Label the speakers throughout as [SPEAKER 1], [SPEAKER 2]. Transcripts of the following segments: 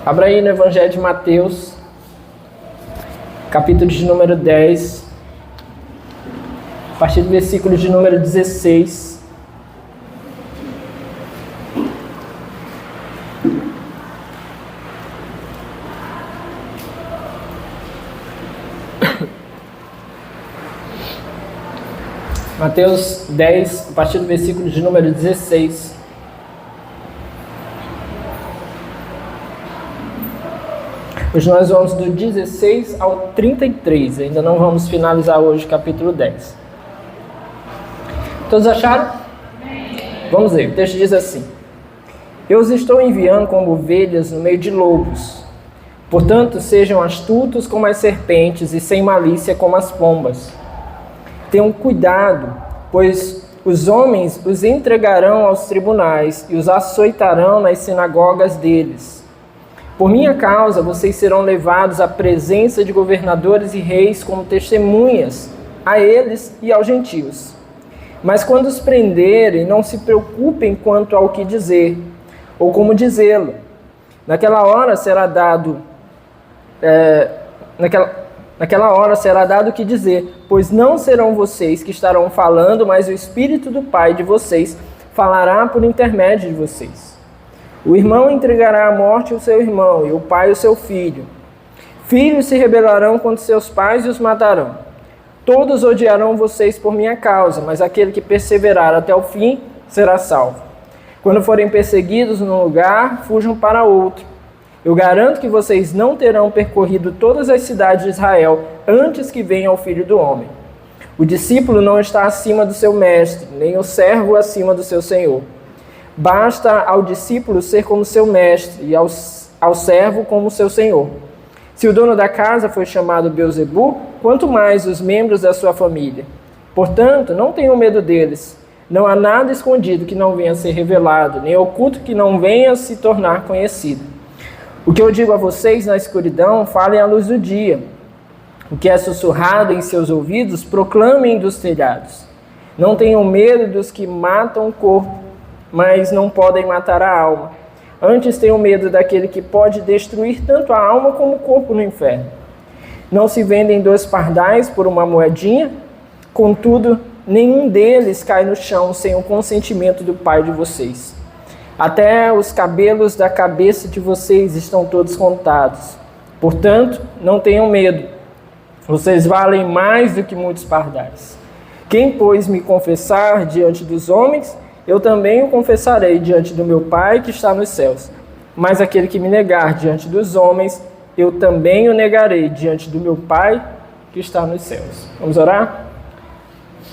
[SPEAKER 1] Abra aí no Evangelho de Mateus, capítulo de número 10, a partir do versículo de número 16. Mateus 10, a partir do versículo de número 16. Hoje nós vamos do 16 ao 33, ainda não vamos finalizar hoje o capítulo 10. Todos acharam? Vamos ler, o texto diz assim: Eu os estou enviando como ovelhas no meio de lobos. Portanto, sejam astutos como as serpentes e sem malícia como as pombas. Tenham cuidado, pois os homens os entregarão aos tribunais e os açoitarão nas sinagogas deles. Por minha causa, vocês serão levados à presença de governadores e reis como testemunhas a eles e aos gentios. Mas quando os prenderem, não se preocupem quanto ao que dizer, ou como dizê-lo. Naquela hora será dado o que dizer, pois não serão vocês que estarão falando, mas o Espírito do Pai de vocês falará por intermédio de vocês. O irmão entregará à morte o seu irmão, e o pai o seu filho. Filhos se rebelarão contra seus pais e os matarão. Todos odiarão vocês por minha causa, mas aquele que perseverar até o fim será salvo. Quando forem perseguidos num lugar, fujam para outro. Eu garanto que vocês não terão percorrido todas as cidades de Israel antes que venha o Filho do Homem. O discípulo não está acima do seu mestre, nem o servo acima do seu senhor. Basta ao discípulo ser como seu mestre e ao servo como seu senhor. Se o dono da casa foi chamado Beelzebu, quanto mais os membros da sua família. Portanto, não tenham medo deles. Não há nada escondido que não venha a ser revelado, nem oculto que não venha a se tornar conhecido. O que eu digo a vocês na escuridão, falem à luz do dia. O que é sussurrado em seus ouvidos, proclamem dos telhados. Não tenham medo dos que matam o corpo, mas não podem matar a alma. Antes tenham medo daquele que pode destruir tanto a alma como o corpo no inferno. Não se vendem 2 pardais por uma moedinha? Contudo, nenhum deles cai no chão sem o consentimento do Pai de vocês. Até os cabelos da cabeça de vocês estão todos contados. Portanto, não tenham medo. Vocês valem mais do que muitos pardais. Quem, pois, me confessar diante dos homens, eu também o confessarei diante do meu Pai que está nos céus. Mas aquele que me negar diante dos homens, eu também o negarei diante do meu Pai que está nos céus. Vamos orar?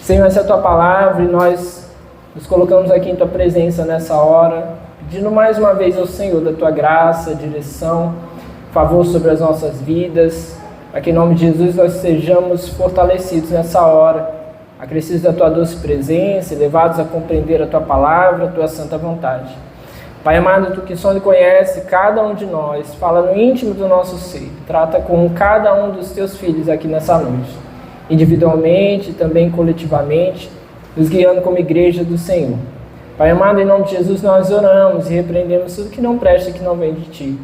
[SPEAKER 1] Senhor, essa é a Tua palavra e nós nos colocamos aqui em Tua presença nessa hora, pedindo mais uma vez ao Senhor da Tua graça, direção, favor sobre as nossas vidas, para que em nome de Jesus nós sejamos fortalecidos nessa hora, acrescidos da Tua doce presença e levados a compreender a Tua palavra, a Tua santa vontade. Pai amado, Tu que sonda e conhece cada um de nós, fala no íntimo do nosso ser, trata com cada um dos Teus filhos aqui nessa noite, individualmente e também coletivamente, nos guiando como igreja do Senhor. Pai amado, em nome de Jesus nós oramos e repreendemos tudo que não presta e que não vem de Ti.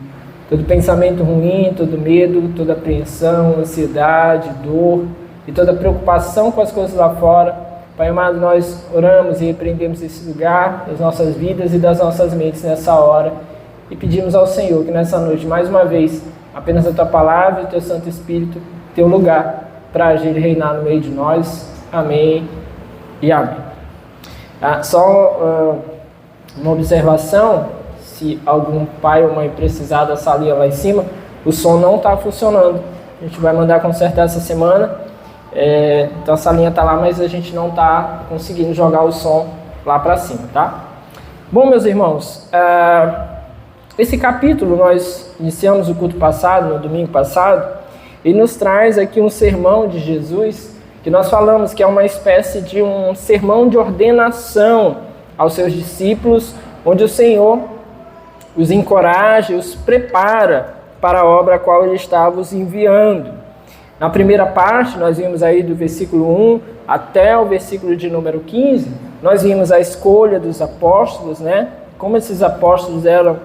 [SPEAKER 1] Todo pensamento ruim, todo medo, toda apreensão, ansiedade, dor e toda preocupação com as coisas lá fora. Pai amado, nós oramos e repreendemos esse lugar das nossas vidas e das nossas mentes nessa hora e pedimos ao Senhor que nessa noite, mais uma vez, apenas a Tua palavra e o Teu Santo Espírito tenham lugar para agir e reinar no meio de nós. Amém e amém. Uma observação, se algum pai ou mãe precisar da salinha lá em cima, o som não está funcionando. A gente vai mandar consertar essa semana. Então a salinha está lá, mas a gente não está conseguindo jogar o som lá para cima, tá? Bom, meus irmãos, esse capítulo nós iniciamos o culto passado, no domingo passado, e nos traz aqui um sermão de Jesus, que nós falamos que é uma espécie de um sermão de ordenação aos seus discípulos, onde o Senhor os encoraja e os prepara para a obra a qual Ele estava os enviando. Na primeira parte, nós vimos aí do versículo 1 até o versículo de número 15, nós vimos a escolha dos apóstolos, né? Como esses apóstolos eram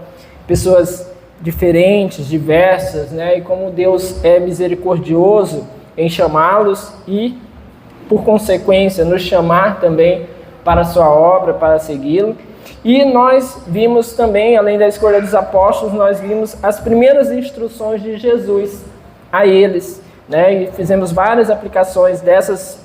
[SPEAKER 1] pessoas diferentes, diversas, né? E como Deus é misericordioso em chamá-los e, por consequência, nos chamar também para a sua obra, para segui-lo. E nós vimos também, além da escolha dos apóstolos, nós vimos as primeiras instruções de Jesus a eles, né? E fizemos várias aplicações dessas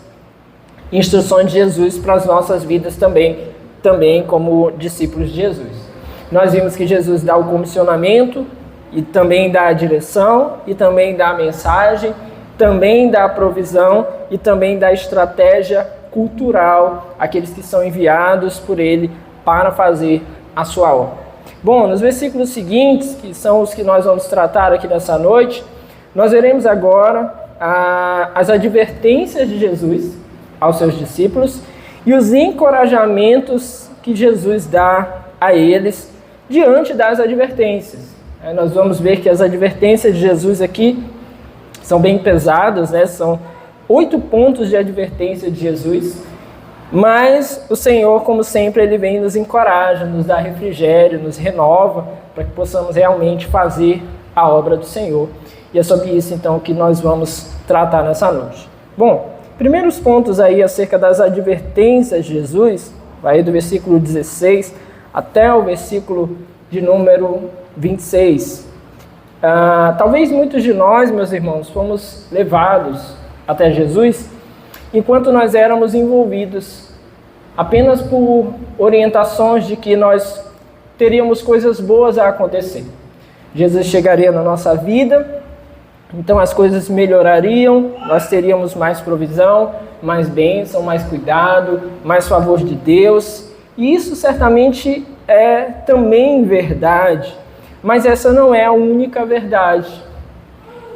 [SPEAKER 1] instruções de Jesus para as nossas vidas também como discípulos de Jesus. Nós vimos que Jesus dá o comissionamento, e também dá a direção, e também dá a mensagem, também dá a provisão, e também dá a estratégia cultural àqueles que são enviados por Ele para fazer a sua obra. Bom, nos versículos seguintes, que são os que nós vamos tratar aqui nessa noite, nós veremos agora as advertências de Jesus aos seus discípulos e os encorajamentos que Jesus dá a eles diante das advertências. Nós vamos ver que as advertências de Jesus aqui são bem pesadas, né? São 8 pontos de advertência de Jesus, mas o Senhor, como sempre, Ele vem e nos encoraja, nos dá refrigério, nos renova, para que possamos realmente fazer a obra do Senhor. E é sobre isso, então, que nós vamos tratar nessa noite. Bom, primeiros pontos aí acerca das advertências de Jesus, vai do versículo 16 até o versículo de número 26. Talvez muitos de nós, meus irmãos, fomos levados até Jesus enquanto nós éramos envolvidos apenas por orientações de que nós teríamos coisas boas a acontecer. Jesus chegaria na nossa vida, então as coisas melhorariam, nós teríamos mais provisão, mais bênção, mais cuidado, mais favor de Deus. E isso certamente é também verdade, mas essa não é a única verdade.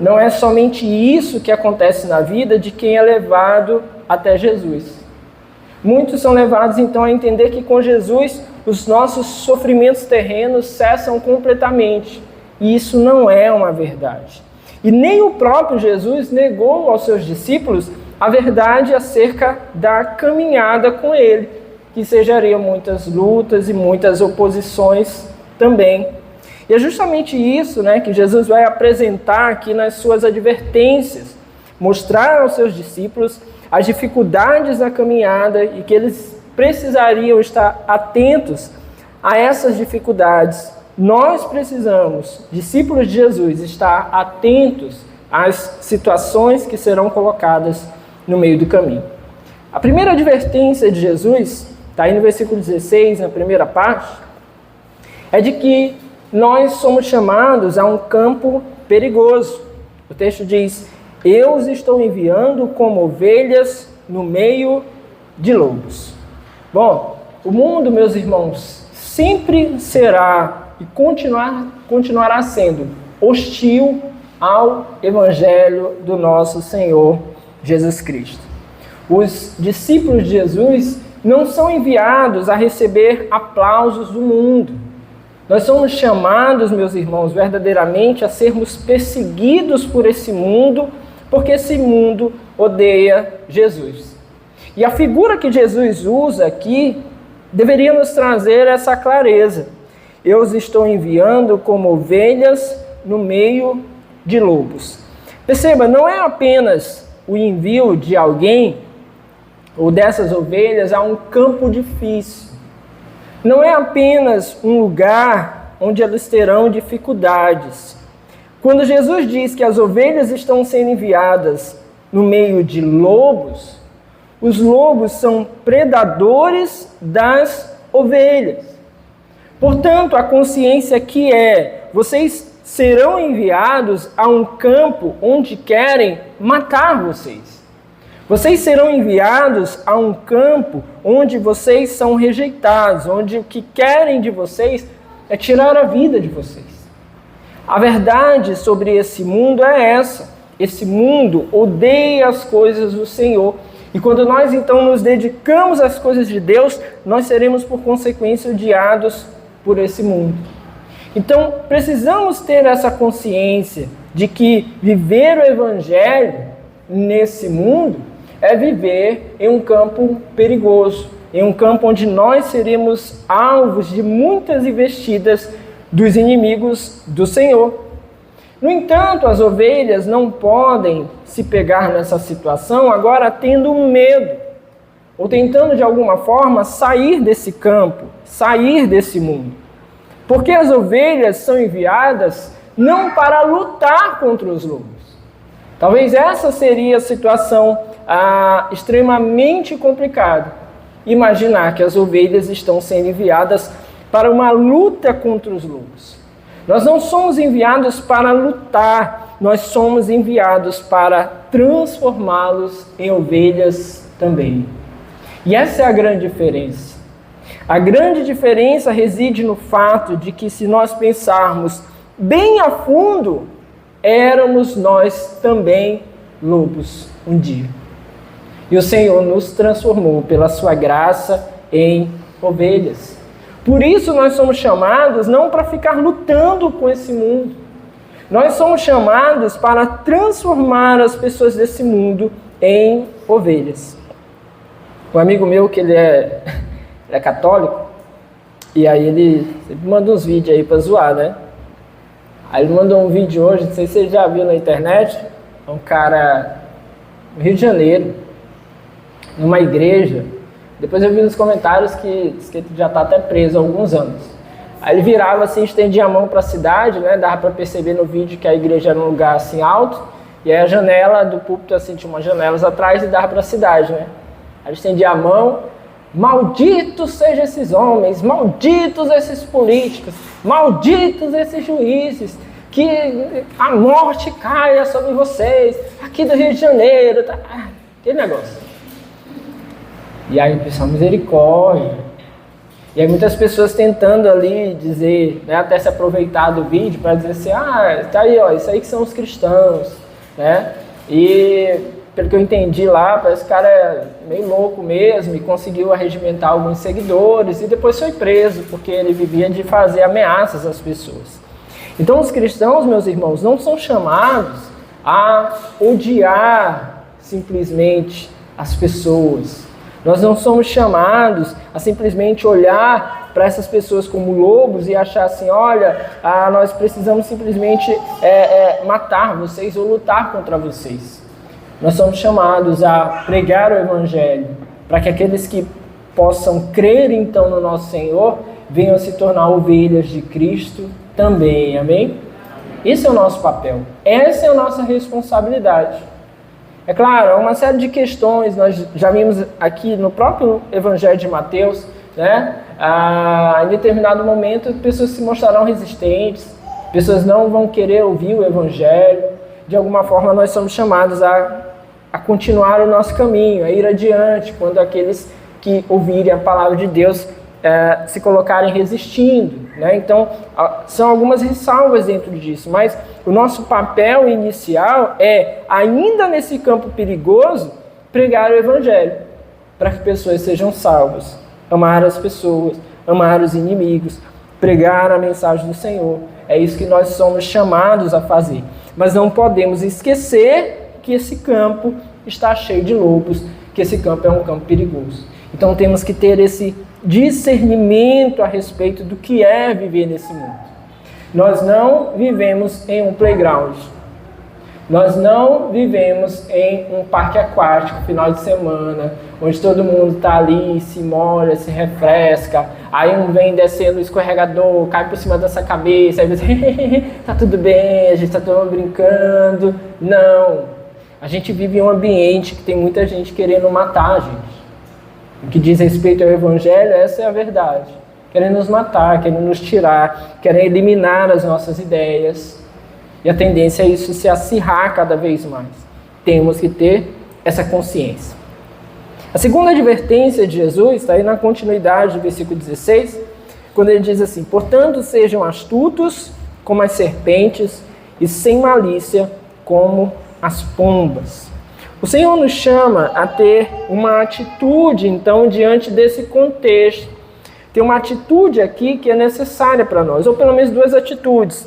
[SPEAKER 1] Não é somente isso que acontece na vida de quem é levado até Jesus. Muitos são levados então a entender que com Jesus os nossos sofrimentos terrenos cessam completamente. E isso não é uma verdade. E nem o próprio Jesus negou aos seus discípulos a verdade acerca da caminhada com Ele, que sejariam muitas lutas e muitas oposições também. E é justamente isso, né, que Jesus vai apresentar aqui nas suas advertências, mostrar aos seus discípulos as dificuldades da caminhada e que eles precisariam estar atentos a essas dificuldades. Nós precisamos, discípulos de Jesus, estar atentos às situações que serão colocadas no meio do caminho. A primeira advertência de Jesus, está aí no versículo 16, na primeira parte, é de que nós somos chamados a um campo perigoso. O texto diz: eu os estou enviando como ovelhas no meio de lobos. Bom, o mundo, meus irmãos, sempre será e continuará sendo hostil ao Evangelho do nosso Senhor Jesus Cristo. Os discípulos de Jesus não são enviados a receber aplausos do mundo. Nós somos chamados, meus irmãos, verdadeiramente a sermos perseguidos por esse mundo, porque esse mundo odeia Jesus. E a figura que Jesus usa aqui deveria nos trazer essa clareza. Eu os estou enviando como ovelhas no meio de lobos. Perceba, não é apenas o envio de alguém ou dessas ovelhas a um campo difícil. Não é apenas um lugar onde elas terão dificuldades. Quando Jesus diz que as ovelhas estão sendo enviadas no meio de lobos, os lobos são predadores das ovelhas. Portanto, a consciência que vocês serão enviados a um campo onde querem matar vocês. Vocês serão enviados a um campo onde vocês são rejeitados, onde o que querem de vocês é tirar a vida de vocês. A verdade sobre esse mundo é essa. Esse mundo odeia as coisas do Senhor. E quando nós então nos dedicamos às coisas de Deus, nós seremos por consequência odiados por esse mundo. Então, precisamos ter essa consciência de que viver o Evangelho nesse mundo é viver em um campo perigoso, em um campo onde nós seremos alvos de muitas investidas dos inimigos do Senhor. No entanto, as ovelhas não podem se pegar nessa situação agora tendo medo, ou tentando de alguma forma sair desse campo, sair desse mundo. Porque as ovelhas são enviadas não para lutar contra os lobos. Talvez essa seria a situação extremamente complicada. Imaginar que as ovelhas estão sendo enviadas para uma luta contra os lobos. Nós não somos enviados para lutar, nós somos enviados para transformá-los em ovelhas também. E essa é a grande diferença. A grande diferença reside no fato de que, se nós pensarmos bem a fundo, éramos nós também lobos um dia. E o Senhor nos transformou pela sua graça em ovelhas. Por isso nós somos chamados não para ficar lutando com esse mundo. Nós somos chamados para transformar as pessoas desse mundo em ovelhas. Um amigo meu, que ele é católico, e aí ele sempre manda uns vídeos aí para zoar, né? Aí ele mandou um vídeo hoje, não sei se você já viu na internet, um cara no Rio de Janeiro, numa igreja. Depois eu vi nos comentários que diz que ele já está até preso há alguns anos. Aí ele virava assim, estendia a mão para a cidade, né? Dava para perceber no vídeo que a igreja era um lugar assim alto, e aí a janela do púlpito assim, tinha umas janelas atrás e dava para a cidade, né? Aí ele estendia a mão: malditos sejam esses homens, malditos esses políticos, malditos esses juízes, que a morte caia sobre vocês, aqui do Rio de Janeiro, tá? Aquele negócio. E aí o pessoal, misericórdia. E aí muitas pessoas tentando ali dizer, né, até se aproveitar do vídeo para dizer assim: tá aí, ó, isso aí que são os cristãos, né? E pelo que eu entendi lá, parece que o cara é meio louco mesmo e conseguiu arregimentar alguns seguidores e depois foi preso, porque ele vivia de fazer ameaças às pessoas. Então os cristãos, meus irmãos, não são chamados a odiar simplesmente as pessoas. Nós não somos chamados a simplesmente olhar para essas pessoas como lobos e achar assim: olha, nós precisamos simplesmente matar vocês ou lutar contra vocês. Nós somos chamados a pregar o Evangelho, para que aqueles que possam crer então no nosso Senhor venham se tornar ovelhas de Cristo também, amém? Esse é o nosso papel, essa é a nossa responsabilidade. É claro, há uma série de questões, nós já vimos aqui no próprio Evangelho de Mateus, né? Em determinado momento, pessoas se mostrarão resistentes, pessoas não vão querer ouvir o Evangelho. De alguma forma, nós somos chamados a continuar o nosso caminho, a ir adiante, quando aqueles que ouvirem a palavra de Deus se colocarem resistindo, né? Então, são algumas ressalvas dentro disso, mas o nosso papel inicial é, ainda nesse campo perigoso, pregar o Evangelho, para que pessoas sejam salvas, amar as pessoas, amar os inimigos, pregar a mensagem do Senhor. É isso que nós somos chamados a fazer. Mas não podemos esquecer que esse campo está cheio de lobos, que esse campo é um campo perigoso. Então temos que ter esse discernimento a respeito do que é viver nesse mundo. Nós não vivemos em um playground. Nós não vivemos em um parque aquático, final de semana, onde todo mundo está ali, se molha, se refresca, aí um vem descendo o escorregador, cai por cima dessa cabeça, aí você, tá tudo bem, a gente está todo mundo brincando. Não. A gente vive em um ambiente que tem muita gente querendo matar a gente. O que diz respeito ao Evangelho, essa é a verdade. Querem nos matar, querem nos tirar, querem eliminar as nossas ideias. E a tendência é isso se acirrar cada vez mais. Temos que ter essa consciência. A segunda advertência de Jesus está aí na continuidade do versículo 16, quando ele diz assim: portanto, sejam astutos como as serpentes e sem malícia como as pombas. O Senhor nos chama a ter uma atitude, então, diante desse contexto. Tem uma atitude aqui que é necessária para nós, ou pelo menos duas atitudes.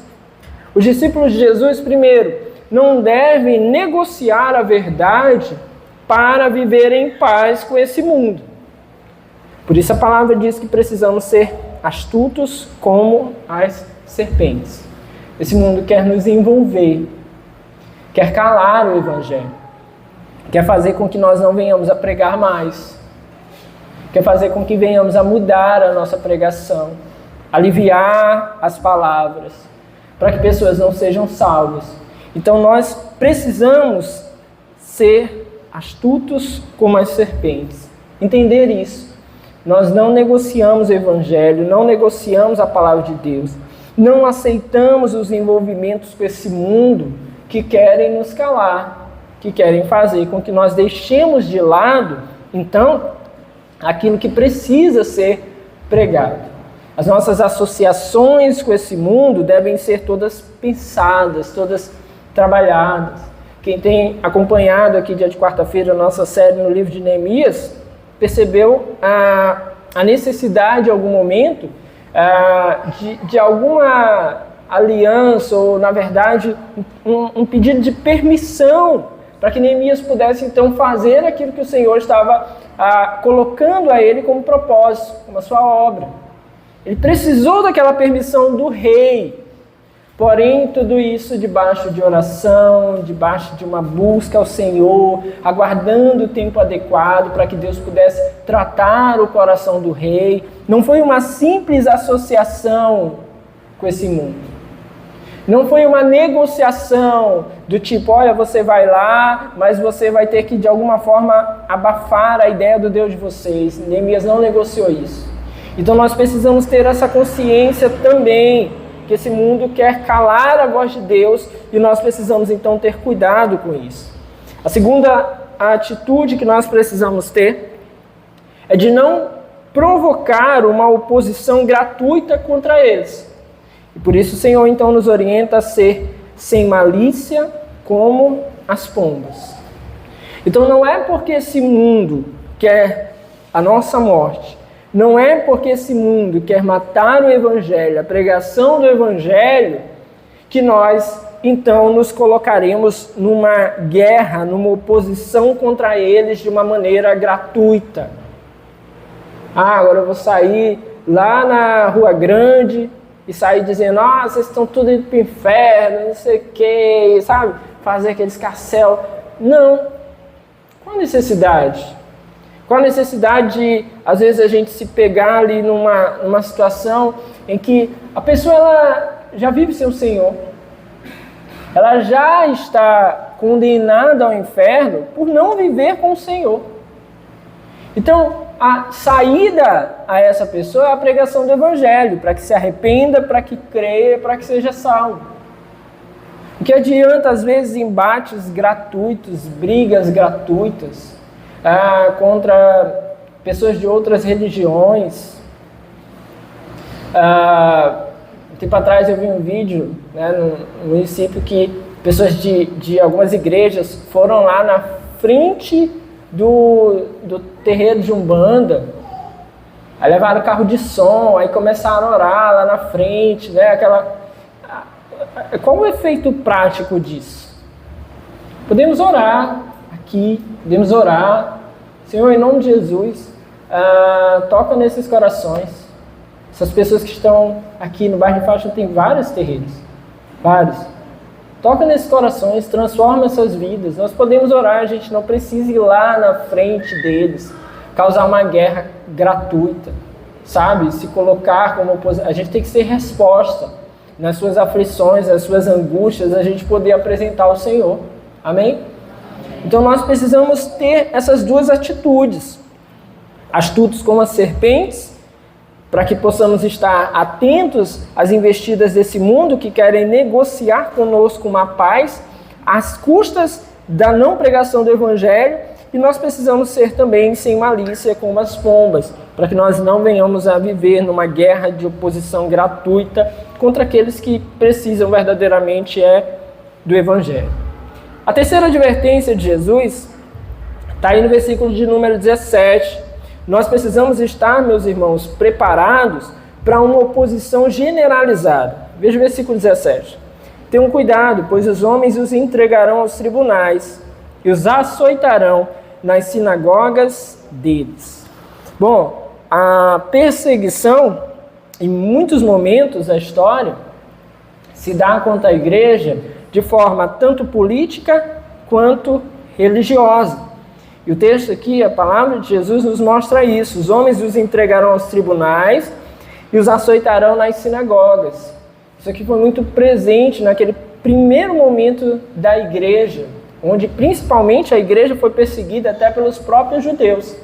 [SPEAKER 1] Os discípulos de Jesus, primeiro, não devem negociar a verdade para viver em paz com esse mundo. Por isso a palavra diz que precisamos ser astutos como as serpentes. Esse mundo quer nos envolver, quer calar o Evangelho, quer fazer com que nós não venhamos a pregar mais, quer fazer com que venhamos a mudar a nossa pregação, aliviar as palavras, para que pessoas não sejam salvas. Então nós precisamos ser astutos como as serpentes, entender isso. Nós não negociamos o Evangelho, não negociamos a palavra de Deus, não aceitamos os envolvimentos com esse mundo que querem nos calar, que querem fazer com que nós deixemos de lado, então, aquilo que precisa ser pregado. As nossas associações com esse mundo devem ser todas pensadas, todas trabalhadas. Quem tem acompanhado aqui dia de quarta-feira a nossa série no livro de Neemias, percebeu a necessidade em algum momento de alguma aliança, ou na verdade um pedido de permissão para que Neemias pudesse então fazer aquilo que o Senhor estava colocando a ele como propósito, como a sua obra. Ele precisou daquela permissão do rei, porém tudo isso debaixo de oração, debaixo de uma busca ao Senhor, aguardando o tempo adequado para que Deus pudesse tratar o coração do rei. Não foi uma simples associação com esse mundo. Não foi uma negociação do tipo, olha, você vai lá, mas você vai ter que de alguma forma abafar a ideia do Deus de vocês. Neemias não negociou isso. Então nós precisamos ter essa consciência também, que esse mundo quer calar a voz de Deus e nós precisamos então ter cuidado com isso. A segunda atitude que nós precisamos ter é de não provocar uma oposição gratuita contra eles. E por isso o Senhor então nos orienta a ser sem malícia como as pombas. Então não é porque esse mundo quer a nossa morte, não é porque esse mundo quer matar o Evangelho, a pregação do Evangelho, que nós então nos colocaremos numa guerra, numa oposição contra eles de uma maneira gratuita. Agora eu vou sair lá na Rua Grande e sair dizendo, vocês estão tudo indo para o inferno, não sei o que, sabe? Fazer aquele escarcéu. Não. Qual a necessidade? Qual a necessidade de, às vezes, a gente se pegar ali numa situação em que a pessoa ela já vive sem o Senhor. Ela já está condenada ao inferno por não viver com o Senhor. Então, a saída a essa pessoa é a pregação do Evangelho, para que se arrependa, para que creia, para que seja salvo. O que adianta, às vezes, embates gratuitos, brigas gratuitas, contra pessoas de outras religiões. Tempo atrás eu vi um vídeo, no município, que pessoas de algumas igrejas foram lá na frente do terreiro de Umbanda, aí levaram carro de som, aí começaram a orar lá na frente, Qual o efeito prático disso? Podemos orar aqui, podemos orar, Senhor, em nome de Jesus, toca nesses corações. Essas pessoas que estão aqui no bairro de Faixa tem vários terreiros, vários. Toca nesses corações, transforma essas vidas. Nós podemos orar, a gente não precisa ir lá na frente deles, causar uma guerra gratuita, sabe? Se colocar como oposição. A gente tem que ser resposta nas suas aflições, nas suas angústias, a gente poder apresentar ao Senhor. Amém? Então nós precisamos ter essas duas atitudes. Astutos como as serpentes, para que possamos estar atentos às investidas desse mundo que querem negociar conosco uma paz às custas da não pregação do Evangelho, e nós precisamos ser também sem malícia como as pombas, para que nós não venhamos a viver numa guerra de oposição gratuita contra aqueles que precisam verdadeiramente do Evangelho. A terceira advertência de Jesus está aí no versículo de número 17. Nós precisamos estar, meus irmãos, preparados para uma oposição generalizada. Veja o versículo 17. Tenham cuidado, pois os homens os entregarão aos tribunais e os açoitarão nas sinagogas deles. Bom, a perseguição, em muitos momentos da história, se dá contra a igreja de forma tanto política quanto religiosa. E o texto aqui, a palavra de Jesus, nos mostra isso. Os homens os entregarão aos tribunais e os açoitarão nas sinagogas. Isso aqui foi muito presente naquele primeiro momento da igreja, onde principalmente a igreja foi perseguida até pelos próprios judeus.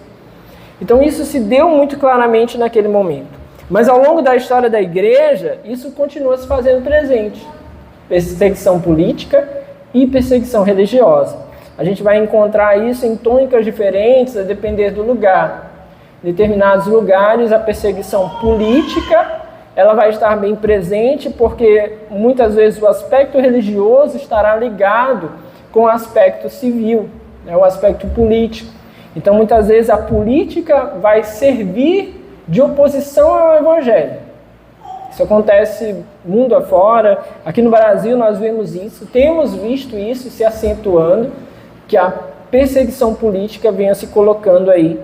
[SPEAKER 1] Então isso se deu muito claramente naquele momento. Mas ao longo da história da igreja, isso continua se fazendo presente. Perseguição política e perseguição religiosa. A gente vai encontrar isso em tônicas diferentes, a depender do lugar. Em determinados lugares, a perseguição política ela vai estar bem presente, porque muitas vezes o aspecto religioso estará ligado com o aspecto civil, né, o aspecto político. Então, muitas vezes, a política vai servir de oposição ao evangelho. Isso acontece mundo afora. Aqui no Brasil nós vemos isso, temos visto isso se acentuando, que a perseguição política venha se colocando aí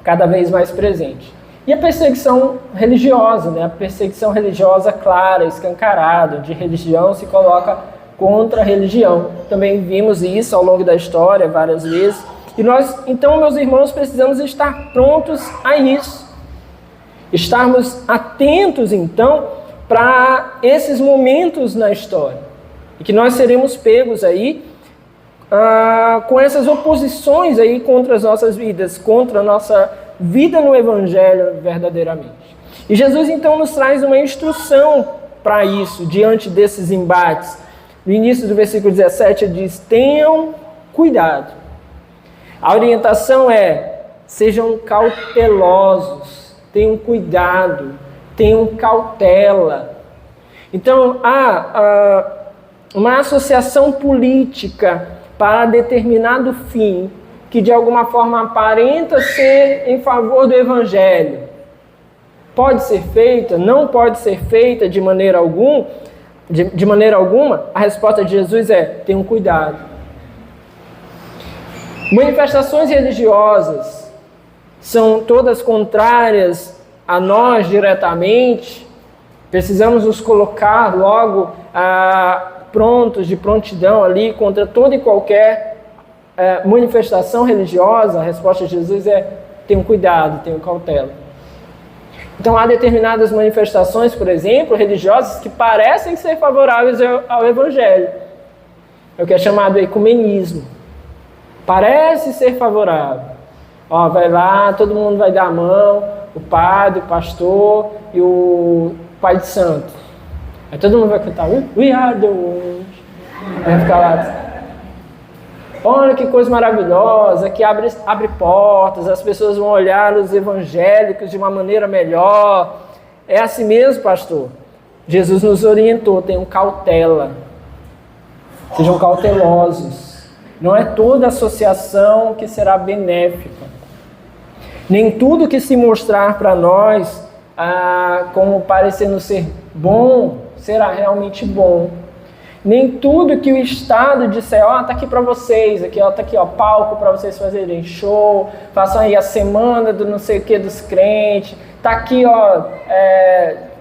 [SPEAKER 1] cada vez mais presente. E a perseguição religiosa, né? A perseguição religiosa clara, escancarada, de religião se coloca contra a religião. Também vimos isso ao longo da história várias vezes. E nós, então, meus irmãos, precisamos estar prontos a isso. Estarmos atentos, então, para esses momentos na história. E que nós seremos pegos aí com essas oposições aí contra as nossas vidas, contra a nossa vida no Evangelho verdadeiramente. E Jesus então nos traz uma instrução para isso, diante desses embates. No início do versículo 17 ele diz: tenham cuidado. A orientação é: sejam cautelosos, tenham cuidado, tenham cautela. Então há uma associação política para determinado fim, que de alguma forma aparenta ser em favor do Evangelho. Pode ser feita? Não pode ser feita de maneira alguma? De maneira alguma? A resposta de Jesus é: tenham cuidado. Manifestações religiosas são todas contrárias a nós diretamente. Precisamos nos colocar logo prontos, de prontidão ali contra toda e qualquer manifestação religiosa. A resposta de Jesus é: tenham cuidado, tenham cautela. Então há determinadas manifestações, por exemplo, religiosas que parecem ser favoráveis ao Evangelho. É o que é chamado ecumenismo. Parece ser favorável. Vai lá, todo mundo vai dar a mão, o padre, o pastor e o pai de santo. Aí todo mundo vai cantar: We are the world. Vai ficar lá: olha que coisa maravilhosa, que abre portas, as pessoas vão olhar os evangélicos de uma maneira melhor. É assim mesmo, pastor? Jesus nos orientou: tenham cautela, sejam cautelosos. Não é toda associação que será benéfica. Nem tudo que se mostrar para nós como parecendo ser bom, será realmente bom. Nem tudo que o Estado disser: tá aqui para vocês, tá aqui, palco para vocês fazerem show, façam aí a semana do não sei o que dos crentes, tá aqui,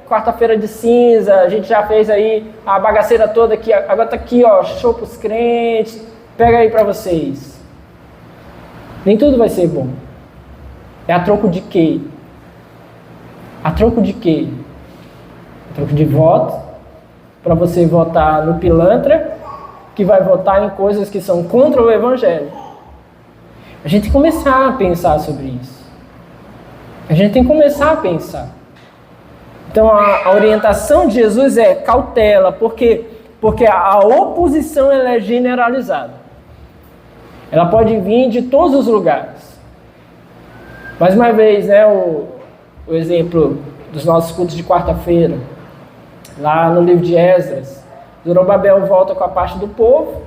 [SPEAKER 1] quarta-feira de cinza, a gente já fez aí a bagaceira toda aqui, agora tá aqui, show pros crentes, pega aí para vocês. Nem tudo vai ser bom. É a troco de quê? A troco de quê? A troco de voto, para você votar no pilantra, que vai votar em coisas que são contra o Evangelho. A gente tem que começar a pensar sobre isso. A gente tem que começar a pensar. Então a orientação de Jesus é cautela, porque a oposição ela é generalizada. Ela pode vir de todos os lugares. Mais uma vez, né, o exemplo dos nossos cultos de quarta-feira, lá no livro de Esdras, Zorobabel volta com a parte do povo,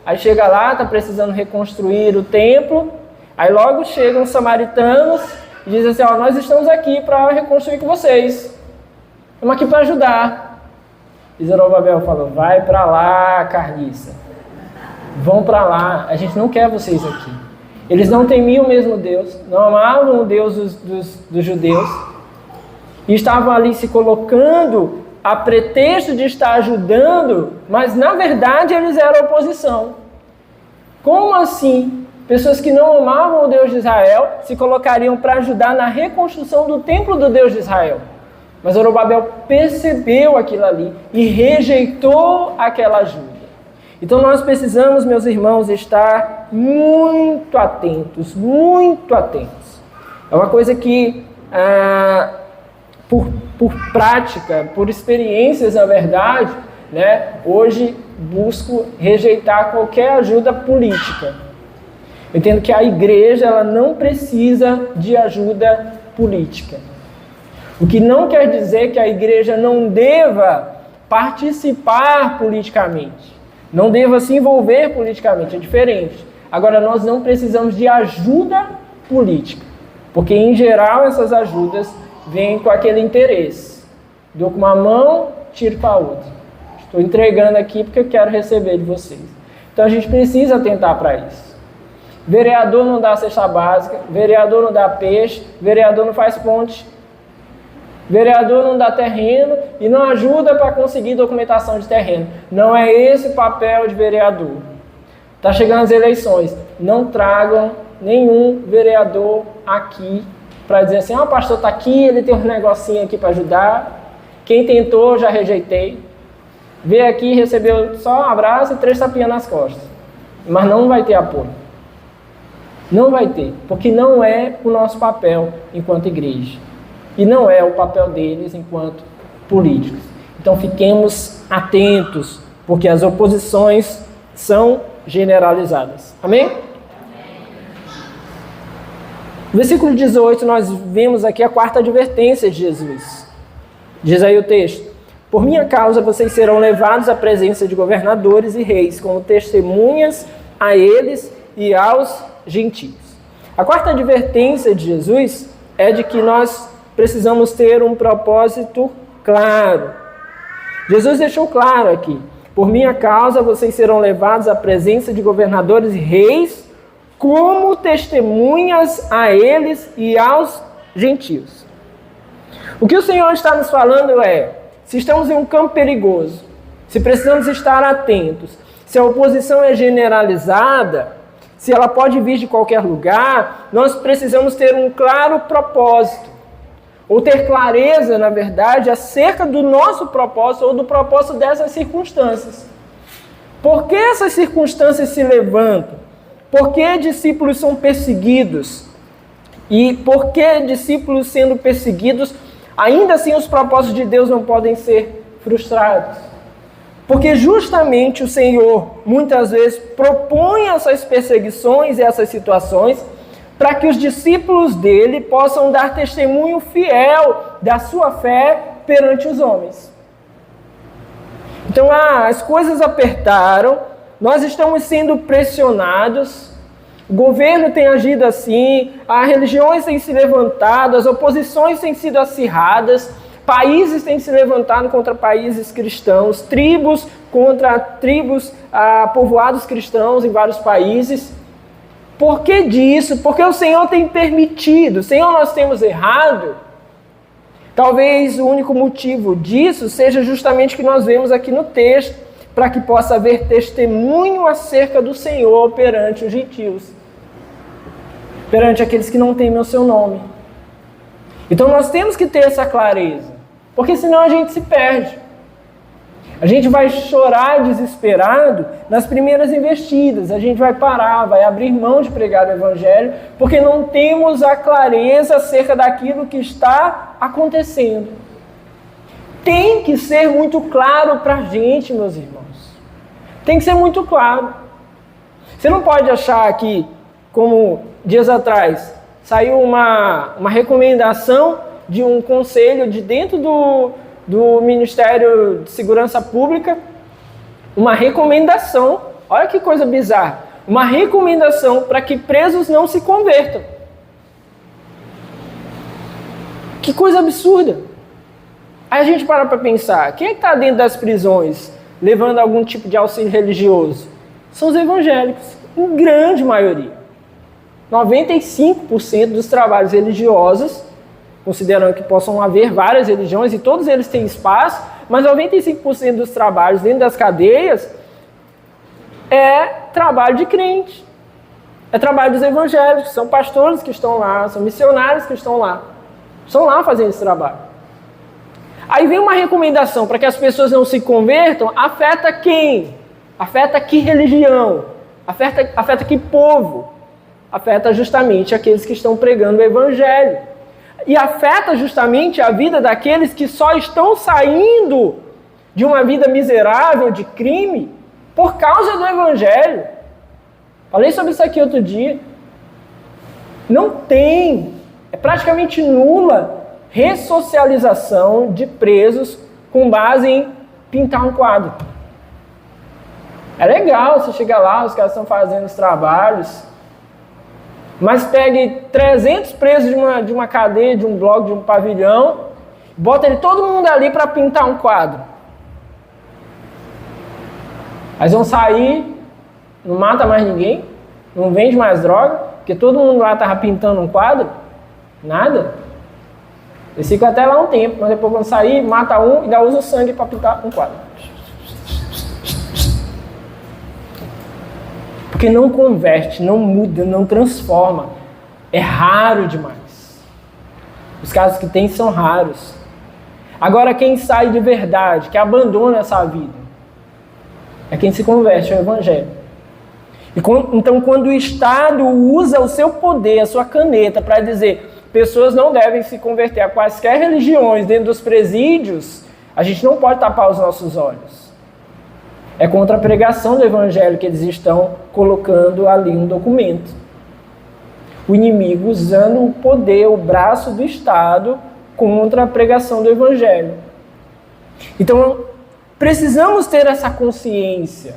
[SPEAKER 1] aí chega lá, está precisando reconstruir o templo, aí logo chegam os samaritanos e dizem assim: nós estamos aqui para reconstruir com vocês, estamos aqui para ajudar. E Zorobabel falou: vai para lá, carniça, vão para lá, a gente não quer vocês aqui. Eles não temiam mesmo Deus, não amavam o Deus dos judeus, e estavam ali se colocando a pretexto de estar ajudando, mas na verdade eles eram oposição. Como assim? Pessoas que não amavam o Deus de Israel se colocariam para ajudar na reconstrução do templo do Deus de Israel. Mas Zorobabel percebeu aquilo ali e rejeitou aquela ajuda. Então nós precisamos, meus irmãos, estar muito atentos, muito atentos. É uma coisa que, por prática, por experiências, na verdade, né, hoje busco rejeitar qualquer ajuda política. Eu entendo que a igreja ela não precisa de ajuda política. O que não quer dizer que a igreja não deva participar politicamente, não deva se envolver politicamente, é diferente. Agora, nós não precisamos de ajuda política, porque em geral essas ajudas vêm com aquele interesse. Dou com uma mão, tiro com a outra. Estou entregando aqui porque eu quero receber de vocês. Então a gente precisa atentar para isso. Vereador não dá cesta básica, vereador não dá peixe, vereador não faz ponte, vereador não dá terreno e não ajuda para conseguir documentação de terreno. Não é esse o papel de vereador. Está chegando as eleições. Não tragam nenhum vereador aqui para dizer assim, o pastor está aqui, ele tem um negocinho aqui para ajudar. Quem tentou, já rejeitei. Veio aqui, recebeu só um abraço e 3 tapinhas nas costas. Mas não vai ter apoio. Não vai ter, porque não é o nosso papel enquanto igreja. E não é o papel deles enquanto políticos. Então fiquemos atentos, porque as oposições são generalizadas. Amém? Versículo 18, nós vemos aqui a 4ª advertência de Jesus. Diz aí o texto: por minha causa vocês serão levados à presença de governadores e reis, como testemunhas a eles e aos gentios. A 4ª advertência de Jesus é de que nós precisamos ter um propósito claro. Jesus deixou claro aqui: por minha causa vocês serão levados à presença de governadores e reis, como testemunhas a eles e aos gentios. O que o Senhor está nos falando é, se estamos em um campo perigoso, se precisamos estar atentos, se a oposição é generalizada, se ela pode vir de qualquer lugar, nós precisamos ter um claro propósito, ou ter clareza, na verdade, acerca do nosso propósito ou do propósito dessas circunstâncias. Por que essas circunstâncias se levantam? Por que discípulos são perseguidos? E por que discípulos sendo perseguidos, ainda assim os propósitos de Deus não podem ser frustrados? Porque justamente o Senhor, muitas vezes, propõe essas perseguições e essas situações para que os discípulos dele possam dar testemunho fiel da sua fé perante os homens. Então, as coisas apertaram, nós estamos sendo pressionados, o governo tem agido assim, as religiões têm se levantado, as oposições têm sido acirradas, países têm se levantado contra países cristãos, tribos contra tribos, povoados cristãos em vários países. Por que disso? Porque o Senhor tem permitido. Senhor, nós temos errado. Talvez o único motivo disso seja justamente o que nós vemos aqui no texto, para que possa haver testemunho acerca do Senhor perante os gentios, perante aqueles que não temem o seu nome. Então nós temos que ter essa clareza, porque senão a gente se perde. A gente vai chorar desesperado nas primeiras investidas, a gente vai parar, vai abrir mão de pregar o Evangelho, porque não temos a clareza acerca daquilo que está acontecendo. Tem que ser muito claro para a gente, meus irmãos. Tem que ser muito claro. Você não pode achar que, como dias atrás, saiu uma recomendação de um conselho de dentro do Ministério de Segurança Pública, uma recomendação, olha que coisa bizarra, uma recomendação para que presos não se convertam. Que coisa absurda. Aí a gente para pensar, quem é que está dentro das prisões levando algum tipo de auxílio religioso? São os evangélicos, em grande maioria. 95% dos trabalhos religiosos, considerando que possam haver várias religiões e todos eles têm espaço, mas 95% dos trabalhos dentro das cadeias é trabalho de crente. É trabalho dos evangélicos, são pastores que estão lá, são missionários que estão lá fazendo esse trabalho. Aí vem uma recomendação para que as pessoas não se convertam, afeta quem? Afeta que religião? Afeta que povo? Afeta justamente aqueles que estão pregando o evangelho. E afeta justamente a vida daqueles que só estão saindo de uma vida miserável, de crime, por causa do evangelho. Falei sobre isso aqui outro dia. Não tem, é praticamente nula ressocialização de presos com base em pintar um quadro. É legal você chegar lá, os caras estão fazendo os trabalhos, mas pegue 300 presos de uma cadeia, de um bloco, de um pavilhão, bota ele todo mundo ali para pintar um quadro. Aí vão sair, não mata mais ninguém, não vende mais droga, porque todo mundo lá estava pintando um quadro, nada. Eles ficam até lá um tempo, mas depois quando sair, mata um e ainda usa o sangue para pintar um quadro. Porque não converte, não muda, não transforma. É raro demais. Os casos que tem são raros. Agora quem sai de verdade, que abandona essa vida, é quem se converte ao evangelho. Então quando o Estado usa o seu poder, a sua caneta, para dizer pessoas não devem se converter a quaisquer religiões dentro dos presídios, a gente não pode tapar os nossos olhos. É contra a pregação do evangelho que eles estão colocando ali um documento. O inimigo usando o poder, o braço do Estado contra a pregação do evangelho. Então, precisamos ter essa consciência.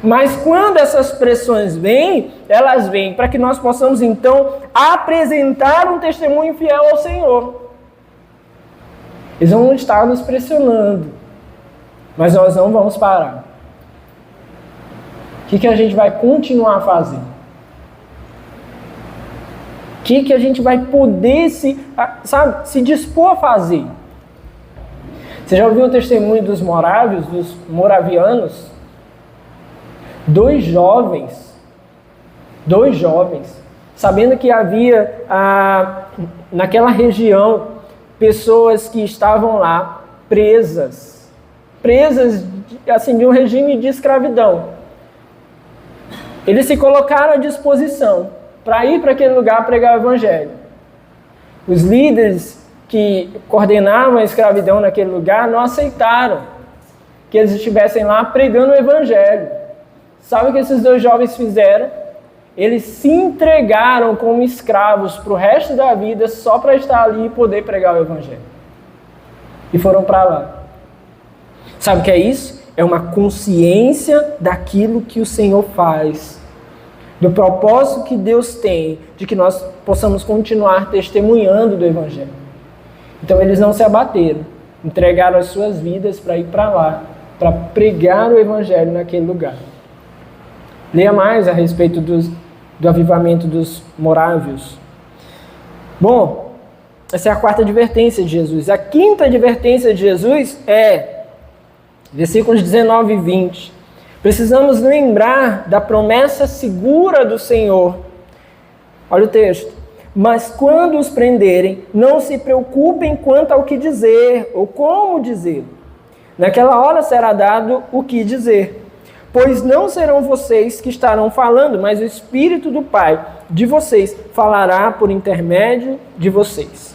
[SPEAKER 1] Mas quando essas pressões vêm, elas vêm para que nós possamos, então, apresentar um testemunho fiel ao Senhor. Eles vão estar nos pressionando. Mas nós não vamos parar. O que a gente vai continuar a fazer? O que a gente vai poder se dispor a fazer? Você já ouviu o testemunho dos morávios, dos moravianos? Dois jovens, sabendo que havia naquela região pessoas que estavam lá presas assim, de um regime de escravidão. Eles se colocaram à disposição para ir para aquele lugar pregar o evangelho. Os líderes que coordenavam a escravidão naquele lugar não aceitaram que eles estivessem lá pregando o evangelho. Sabe o que esses dois jovens fizeram? Eles se entregaram como escravos para o resto da vida só para estar ali e poder pregar o evangelho. E foram para lá. Sabe o que é isso? É uma consciência daquilo que o Senhor faz, do propósito que Deus tem, de que nós possamos continuar testemunhando do evangelho. Então eles não se abateram, entregaram as suas vidas para ir para lá, para pregar o evangelho naquele lugar. Leia mais a respeito do avivamento dos morávios. Bom, essa é a quarta advertência de Jesus. A quinta advertência de Jesus é, versículos 19 e 20. Precisamos lembrar da promessa segura do Senhor. Olha o texto. Mas quando os prenderem, não se preocupem quanto ao que dizer ou como dizer. Naquela hora será dado o que dizer. Pois não serão vocês que estarão falando, mas o Espírito do Pai de vocês falará por intermédio de vocês.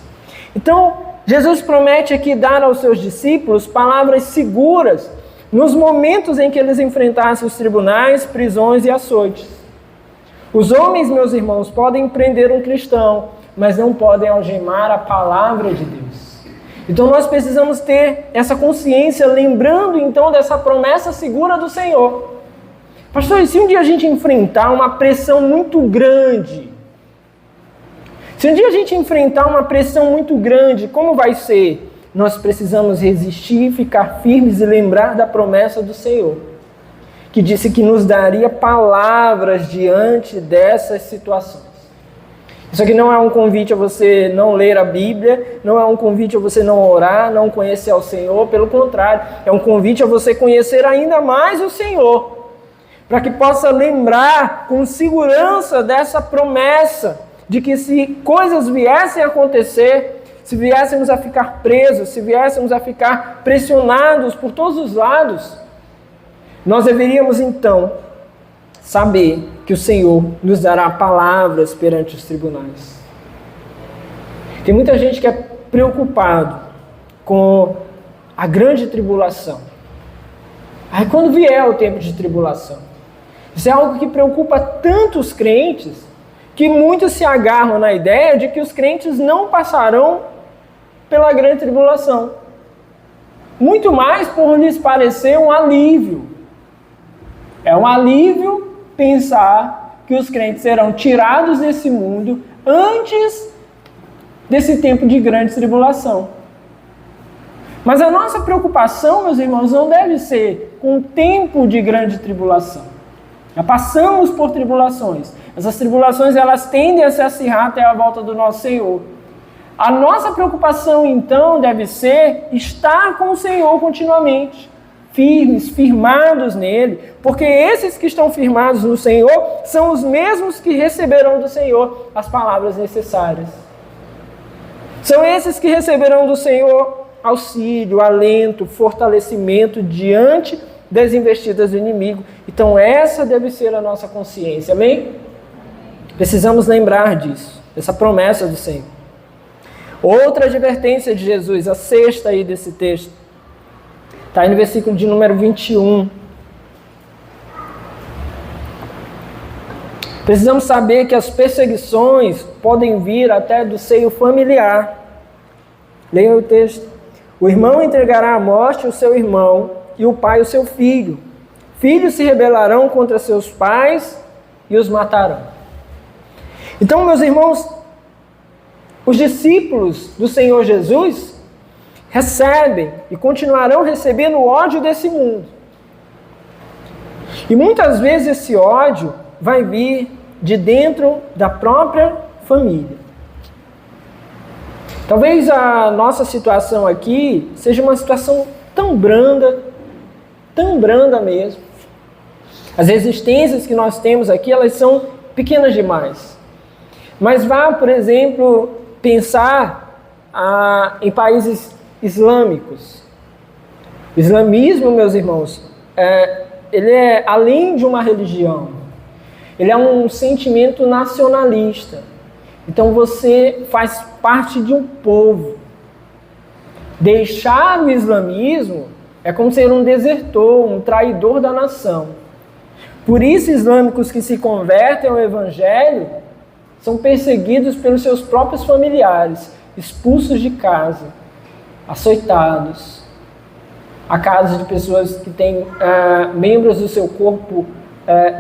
[SPEAKER 1] Então, Jesus promete aqui dar aos seus discípulos palavras seguras nos momentos em que eles enfrentassem os tribunais, prisões e açoites. Os homens, meus irmãos, podem prender um cristão, mas não podem algemar a palavra de Deus. Então nós precisamos ter essa consciência, lembrando então dessa promessa segura do Senhor. Pastor, e se um dia a gente enfrentar uma pressão muito grande? Se um dia a gente enfrentar uma pressão muito grande, como vai ser? Nós precisamos resistir, ficar firmes e lembrar da promessa do Senhor, que disse que nos daria palavras diante dessas situações. Isso aqui não é um convite a você não ler a Bíblia, não é um convite a você não orar, não conhecer ao Senhor, pelo contrário, é um convite a você conhecer ainda mais o Senhor, para que possa lembrar com segurança dessa promessa, de que se coisas viessem a acontecer, se viéssemos a ficar presos, se viéssemos a ficar pressionados por todos os lados, nós deveríamos então saber que o Senhor nos dará palavras perante os tribunais. Tem muita gente que é preocupado com a grande tribulação. Aí quando vier o tempo de tribulação, isso é algo que preocupa tanto os crentes, que muitos se agarram na ideia de que os crentes não passarão pela grande tribulação. Muito mais por lhes parecer um alívio. É um alívio pensar que os crentes serão tirados desse mundo antes desse tempo de grande tribulação. Mas a nossa preocupação, meus irmãos, não deve ser com o tempo de grande tribulação. Já passamos por tribulações. Essas tribulações, elas tendem a se acirrar até a volta do nosso Senhor. A nossa preocupação, então, deve ser estar com o Senhor continuamente, firmes, firmados nele, porque esses que estão firmados no Senhor são os mesmos que receberão do Senhor as palavras necessárias. São esses que receberão do Senhor auxílio, alento, fortalecimento diante das investidas do inimigo. Então essa deve ser a nossa consciência, amém? Precisamos lembrar disso, dessa promessa do Senhor. Outra advertência de Jesus, a sexta aí desse texto, está aí no versículo de número 21. Precisamos saber que as perseguições podem vir até do seio familiar. Leiam o texto. O irmão entregará à morte o seu irmão e o pai o seu filho. Filhos se rebelarão contra seus pais e os matarão. Então, meus irmãos, os discípulos do Senhor Jesus recebem e continuarão recebendo o ódio desse mundo. E muitas vezes esse ódio vai vir de dentro da própria família. Talvez a nossa situação aqui seja uma situação tão branda mesmo. As resistências que nós temos aqui, elas são pequenas demais. Mas vá, por exemplo, pensar em países islâmicos. O islamismo, meus irmãos, ele é além de uma religião, ele é um sentimento nacionalista. Então você faz parte de um povo. Deixar o islamismo é como ser um desertor, um traidor da nação. Por isso, islâmicos que se convertem ao evangelho são perseguidos pelos seus próprios familiares, expulsos de casa, açoitados. Há casos de pessoas que têm membros do seu corpo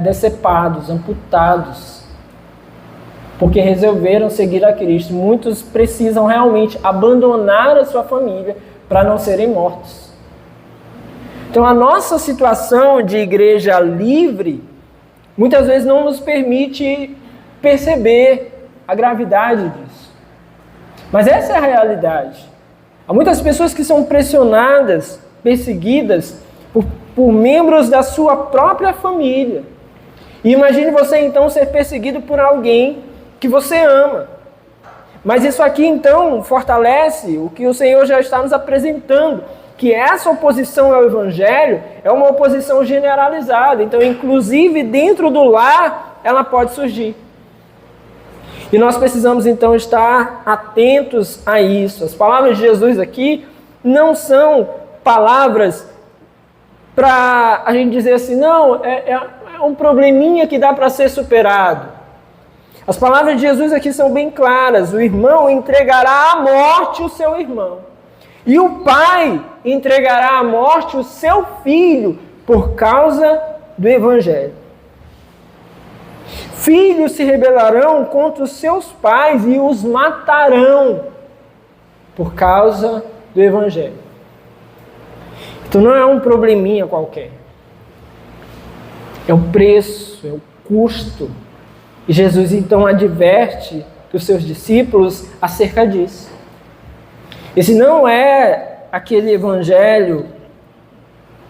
[SPEAKER 1] decepados, amputados, porque resolveram seguir a Cristo. Muitos precisam realmente abandonar a sua família para não serem mortos. Então a nossa situação de igreja livre muitas vezes não nos permite perceber a gravidade disso. Mas essa é a realidade. Há muitas pessoas que são pressionadas, perseguidas por membros da sua própria família. E imagine você então ser perseguido por alguém que você ama. Mas isso aqui então fortalece o que o Senhor já está nos apresentando, que essa oposição ao Evangelho é uma oposição generalizada. Então, inclusive dentro do lar, ela pode surgir. E nós precisamos então estar atentos a isso. As palavras de Jesus aqui não são palavras para a gente dizer assim, não, é um probleminha que dá para ser superado. As palavras de Jesus aqui são bem claras. O irmão entregará à morte o seu irmão. E o pai entregará à morte o seu filho por causa do Evangelho. Filhos se rebelarão contra os seus pais e os matarão por causa do Evangelho. Então não é um probleminha qualquer. É o preço, é o custo. E Jesus então adverte dos seus discípulos acerca disso. Esse não é aquele evangelho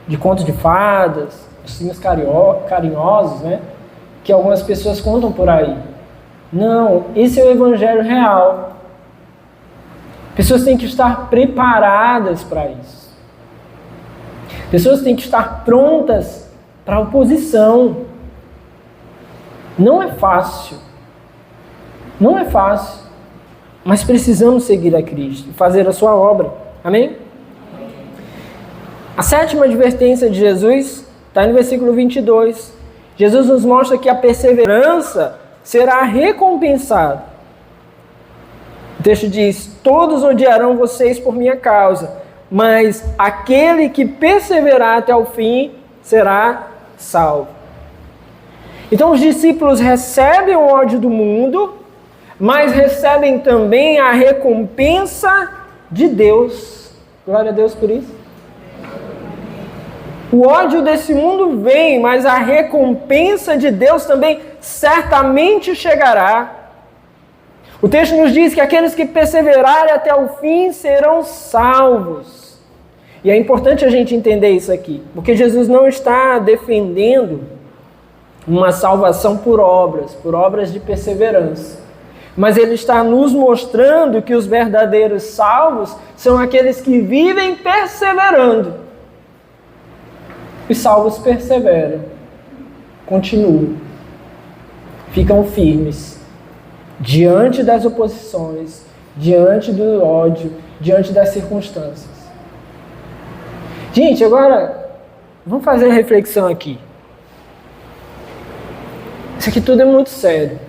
[SPEAKER 1] de conto de fadas, ursinhos carinhosos, né, que algumas pessoas contam por aí. Não, esse é o evangelho real. Pessoas têm que estar preparadas para isso. Pessoas têm que estar prontas para a oposição. Não é fácil. Não é fácil. Mas precisamos seguir a Cristo e fazer a sua obra. Amém? A sétima advertência de Jesus está no versículo 22. Jesus nos mostra que a perseverança será recompensada. O texto diz: todos odiarão vocês por minha causa, mas aquele que perseverar até o fim será salvo. Então os discípulos recebem o ódio do mundo, mas recebem também a recompensa de Deus. Glória a Deus por isso. O ódio desse mundo vem, mas a recompensa de Deus também certamente chegará. O texto nos diz que aqueles que perseverarem até o fim serão salvos. E é importante a gente entender isso aqui, porque Jesus não está defendendo uma salvação por obras de perseverança. Mas Ele está nos mostrando que os verdadeiros salvos são aqueles que vivem perseverando. Os salvos perseveram, continuam, ficam firmes diante das oposições, diante do ódio, diante das circunstâncias. Gente, agora vamos fazer uma reflexão aqui. Isso aqui tudo é muito sério.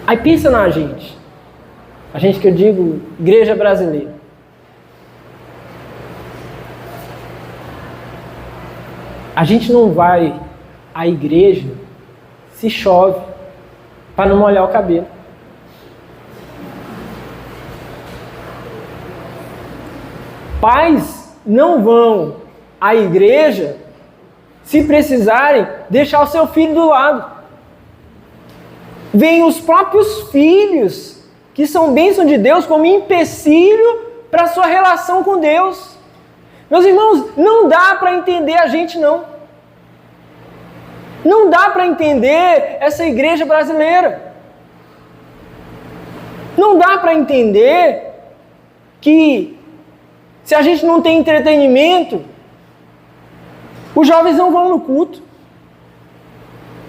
[SPEAKER 1] Aí pensa na gente. A gente que eu digo, igreja brasileira. A gente não vai à igreja se chove para não molhar o cabelo. Pais não vão à igreja se precisarem deixar o seu filho do lado. Vêm os próprios filhos, que são bênção de Deus, como empecilho para a sua relação com Deus. Meus irmãos, não dá para entender a gente, não. Não dá para entender essa igreja brasileira. Não dá para entender que se a gente não tem entretenimento, os jovens não vão no culto.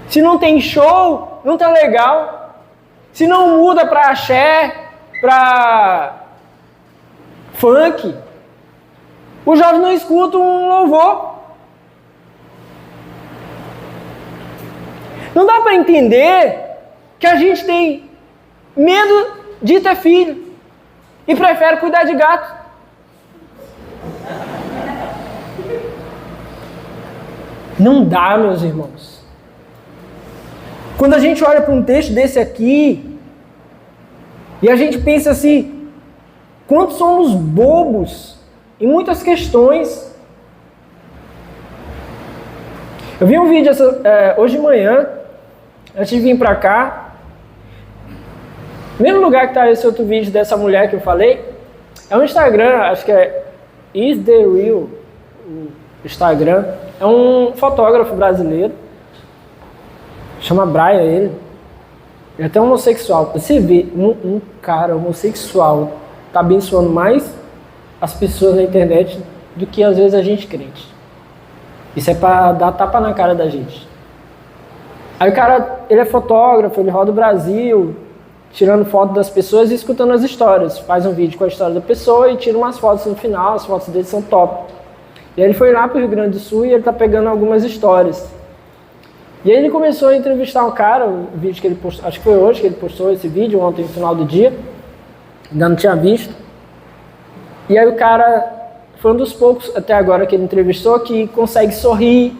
[SPEAKER 1] Se não tem show, não tá legal. Se não muda para axé, para funk, os jovens não escutam um louvor. Não dá para entender que a gente tem medo de ter filho e prefere cuidar de gato. Não dá, meus irmãos. Quando a gente olha para um texto desse aqui e a gente pensa assim, quanto somos bobos em muitas questões. Eu vi um vídeo hoje de manhã, antes de vir para cá, mesmo lugar que está esse outro vídeo dessa mulher que eu falei, é um Instagram, acho que é Is The Real, o Instagram, é um fotógrafo brasileiro, chama Brian ele é até homossexual. Você vê um cara homossexual está abençoando mais as pessoas na internet do que às vezes a gente crente. Isso é para dar tapa na cara da gente. Aí o cara, ele é fotógrafo, ele roda o Brasil, tirando foto das pessoas e escutando as histórias. Faz um vídeo com a história da pessoa e tira umas fotos no final, as fotos dele são top. E aí ele foi lá para o Rio Grande do Sul e ele está pegando algumas histórias. E aí ele começou a entrevistar um cara, o vídeo que ele postou, acho que foi hoje que ele postou esse vídeo, ontem no final do dia, ainda não tinha visto. E aí o cara foi um dos poucos até agora que ele entrevistou que consegue sorrir.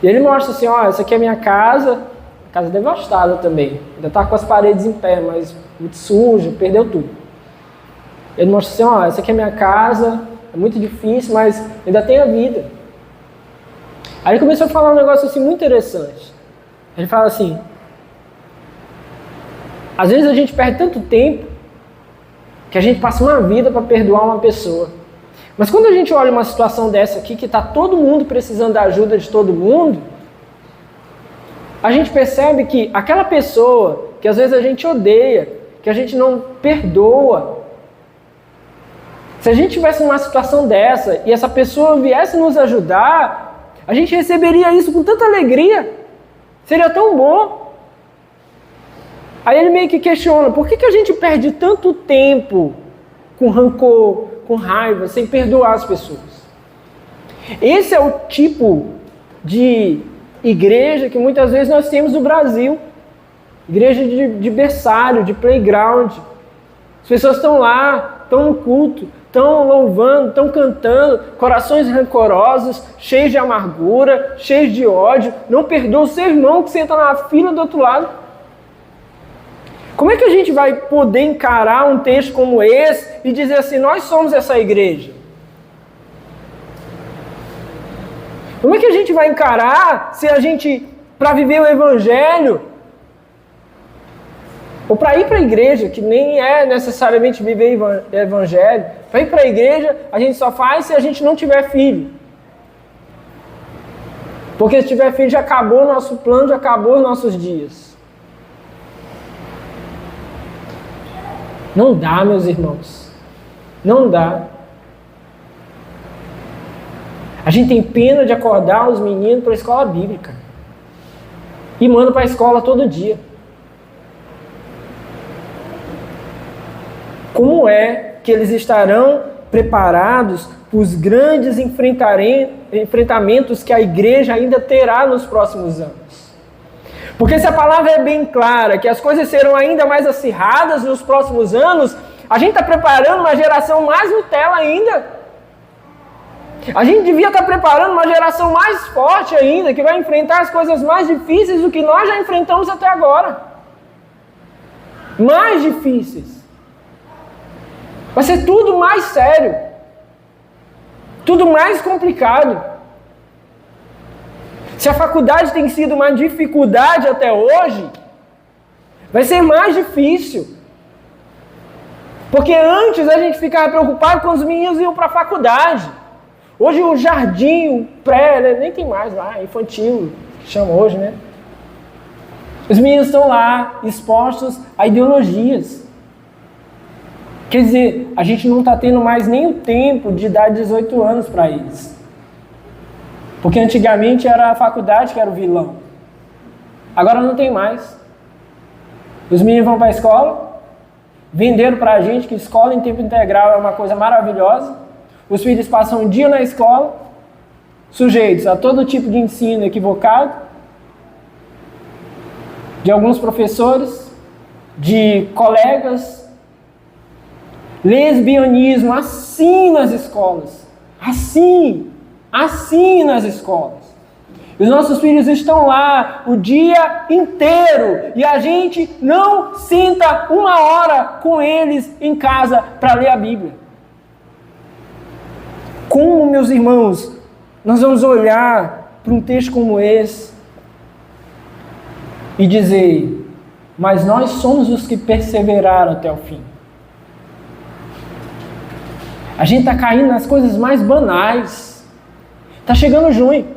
[SPEAKER 1] E ele mostra assim, ó, essa aqui é a minha casa devastada também, ainda está com as paredes em pé, mas muito suja, perdeu tudo. Ele mostra assim, ó, essa aqui é a minha casa, é muito difícil, mas ainda tem a vida. Aí ele começou a falar um negócio assim muito interessante. Ele fala assim, Às vezes a gente perde tanto tempo que a gente passa uma vida para perdoar uma pessoa. Mas quando a gente olha uma situação dessa aqui, que está todo mundo precisando da ajuda de todo mundo, a gente percebe que aquela pessoa que às vezes a gente odeia, que a gente não perdoa, se a gente tivesse numa situação dessa e essa pessoa viesse nos ajudar, a gente receberia isso com tanta alegria. Seria tão bom. Aí ele meio que questiona, por que a gente perde tanto tempo com rancor, com raiva, sem perdoar as pessoas? Esse é o tipo de igreja que muitas vezes nós temos no Brasil. Igreja de berçário, de playground. As pessoas estão lá, estão no culto, estão louvando, estão cantando, corações rancorosos, cheios de amargura, cheios de ódio, não perdoa o seu irmão que senta na fila do outro lado. Como é que a gente vai poder encarar um texto como esse e dizer assim, nós somos essa igreja? Como é que a gente vai encarar se a gente, para viver o evangelho, ou para ir para a igreja, que nem é necessariamente viver o evangelho, para ir para a igreja a gente só faz se a gente não tiver filho. Porque se tiver filho já acabou o nosso plano, já acabou os nossos dias. Não dá, meus irmãos. Não dá. A gente tem pena de acordar os meninos para a escola bíblica. E manda para a escola todo dia. Como é que eles estarão preparados para os grandes enfrentamentos que a igreja ainda terá nos próximos anos? Porque se a palavra é bem clara, que as coisas serão ainda mais acirradas nos próximos anos, a gente está preparando uma geração mais Nutella ainda. A gente devia estar preparando uma geração mais forte ainda, que vai enfrentar as coisas mais difíceis do que nós já enfrentamos até agora. Mais difíceis. Vai ser tudo mais sério. Tudo mais complicado. Se a faculdade tem sido uma dificuldade até hoje, vai ser mais difícil. Porque antes a gente ficava preocupado quando os meninos iam para a faculdade. Hoje o jardim, o pré, nem tem mais lá, infantil, que chama hoje, né? Os meninos estão lá, expostos a ideologias. Quer dizer, a gente não está tendo mais nem o tempo de dar 18 anos para eles. Porque antigamente era a faculdade que era o vilão. Agora não tem mais. Os meninos vão para a escola, venderam para a gente que escola em tempo integral é uma coisa maravilhosa. Os filhos passam um dia na escola, sujeitos a todo tipo de ensino equivocado, de alguns professores, de colegas, lesbianismo assim nas escolas, assim nas escolas. Os nossos filhos estão lá o dia inteiro e a gente não senta uma hora com eles em casa para ler a Bíblia. Como, meus irmãos, nós vamos olhar para um texto como esse e dizer, mas nós somos os que perseveraram até o fim. A gente está caindo nas coisas mais banais. Está chegando junho.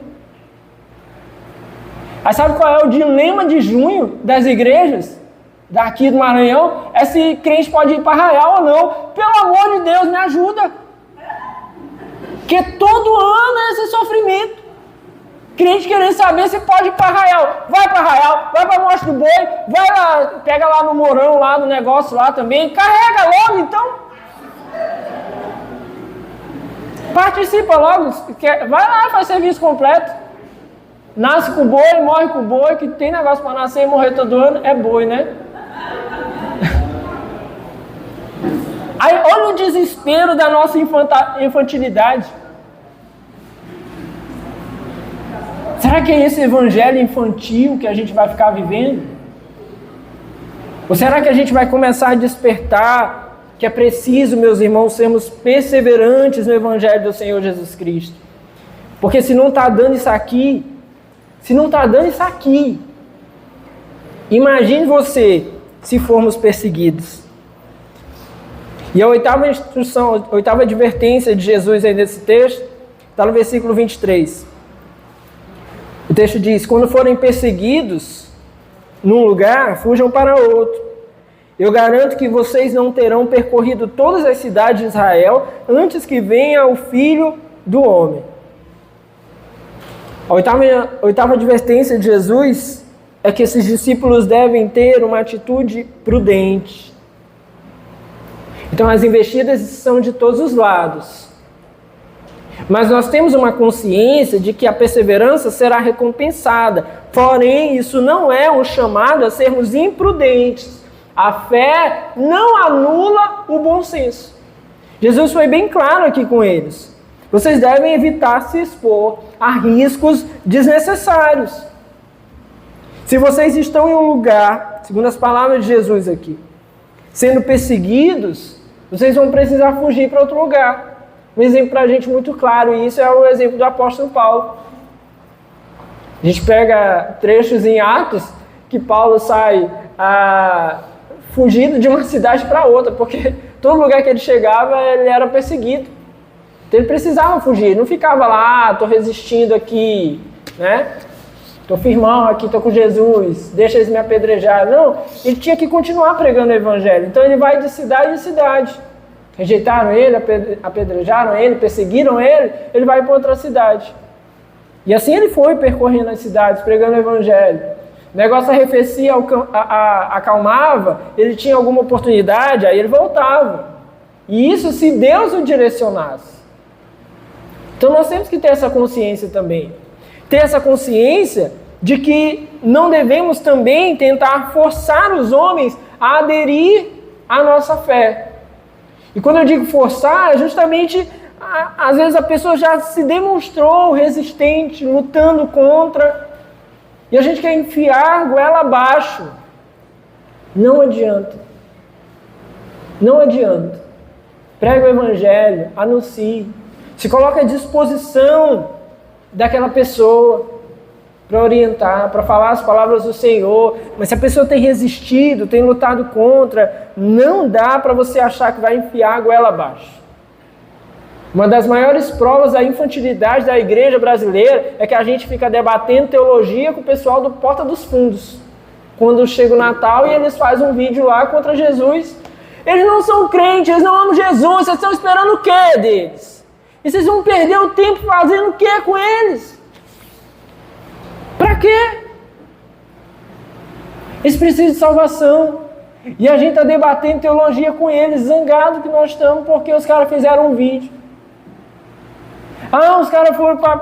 [SPEAKER 1] Aí sabe qual é o dilema de junho das igrejas daqui do Maranhão? É se crente pode ir para Arraial ou não. Pelo amor de Deus, me ajuda. Porque todo ano é esse sofrimento. Crente querendo saber se pode ir para Arraial. Vai para Arraial, vai para Monte do Boi, vai lá, pega lá no Mourão, lá no negócio lá também. Carrega logo, então. Participa logo. Vai lá, faz serviço completo. Nasce com boi, morre com boi, que tem negócio para nascer e morrer todo ano, é boi, né? Aí olha o desespero da nossa infantilidade. Será que é esse evangelho infantil que a gente vai ficar vivendo? Ou será que a gente vai começar a despertar que é preciso, meus irmãos, sermos perseverantes no evangelho do Senhor Jesus Cristo? Porque se não está dando isso aqui, imagine você se formos perseguidos. E a oitava instrução, a oitava advertência de Jesus aí nesse texto, está no versículo 23. O texto diz: quando forem perseguidos num lugar, fujam para outro. Eu garanto que vocês não terão percorrido todas as cidades de Israel antes que venha o Filho do Homem. A oitava advertência de Jesus é que esses discípulos devem ter uma atitude prudente. Então as investidas são de todos os lados. Mas nós temos uma consciência de que a perseverança será recompensada. Porém, isso não é um chamado a sermos imprudentes. A fé não anula o bom senso. Jesus foi bem claro aqui com eles. Vocês devem evitar se expor a riscos desnecessários. Se vocês estão em um lugar, segundo as palavras de Jesus aqui, sendo perseguidos, vocês vão precisar fugir para outro lugar. Um exemplo para a gente muito claro, e isso é o exemplo do apóstolo Paulo. A gente pega trechos em Atos que Paulo sai fugindo de uma cidade para outra, porque todo lugar que ele chegava, ele era perseguido. Então ele precisava fugir, não ficava lá, estou resistindo aqui, né? Estou firmão aqui, estou com Jesus, deixa eles me apedrejar. Não, ele tinha que continuar pregando o evangelho. Então ele vai de cidade em cidade. Rejeitaram ele, apedrejaram ele, perseguiram ele, ele vai para outra cidade. E assim ele foi percorrendo as cidades, pregando o evangelho. O negócio arrefecia, acalmava, ele tinha alguma oportunidade, aí ele voltava. E isso se Deus o direcionasse. Então nós temos que ter essa consciência também. Ter essa consciência de que não devemos também tentar forçar os homens a aderir à nossa fé. E quando eu digo forçar, é justamente, às vezes a pessoa já se demonstrou resistente, lutando contra, e a gente quer enfiar a goela abaixo. Não adianta. Não adianta. Prega o evangelho, anuncie, se coloca à disposição daquela pessoa para orientar, para falar as palavras do Senhor. Mas se a pessoa tem resistido, tem lutado contra, não dá para você achar que vai enfiar a goela abaixo. Uma das maiores provas da infantilidade da igreja brasileira é que a gente fica debatendo teologia com o pessoal do Porta dos Fundos. Quando chega o Natal e eles fazem um vídeo lá contra Jesus. Eles não são crentes, eles não amam Jesus, vocês estão esperando o quê deles? E vocês vão perder o tempo fazendo o quê com eles? Para quê? Eles precisam de salvação. E a gente está debatendo teologia com eles, zangado que nós estamos, porque os caras fizeram um vídeo. Os caras foram para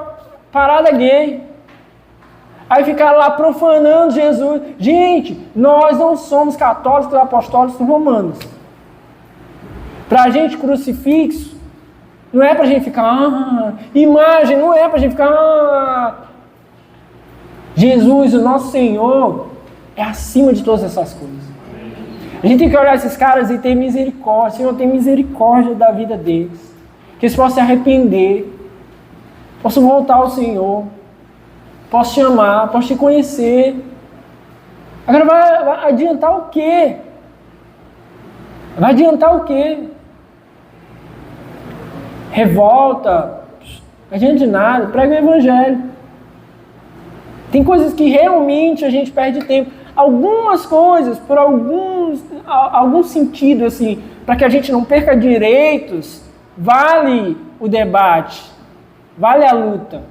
[SPEAKER 1] parada gay. Aí ficaram lá profanando Jesus. Gente, nós não somos católicos apostólicos romanos. Para a gente, crucifixo, não é para a gente ficar... imagem, não é para a gente ficar... Jesus, o nosso Senhor, é acima de todas essas coisas. A gente tem que olhar esses caras e ter misericórdia. Senhor, tem misericórdia da vida deles. Que eles possam se arrepender. Possam voltar ao Senhor. Posso te amar, posso te conhecer. Agora vai adiantar o quê? Vai adiantar o quê? Revolta. Não adianta nada. Prega o evangelho. Tem coisas que realmente a gente perde tempo. Algumas coisas, por algum sentido, assim, para que a gente não perca direitos, vale o debate, vale a luta.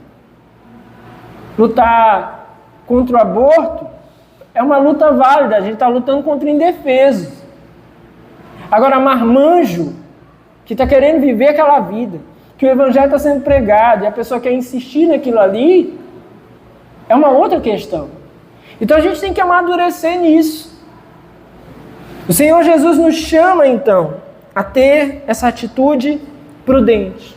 [SPEAKER 1] Lutar contra o aborto é uma luta válida, a gente está lutando contra indefesos. Agora, marmanjo, que está querendo viver aquela vida, que o evangelho está sendo pregado e a pessoa quer insistir naquilo ali, é uma outra questão. Então a gente tem que amadurecer nisso. O Senhor Jesus nos chama, então, a ter essa atitude prudente.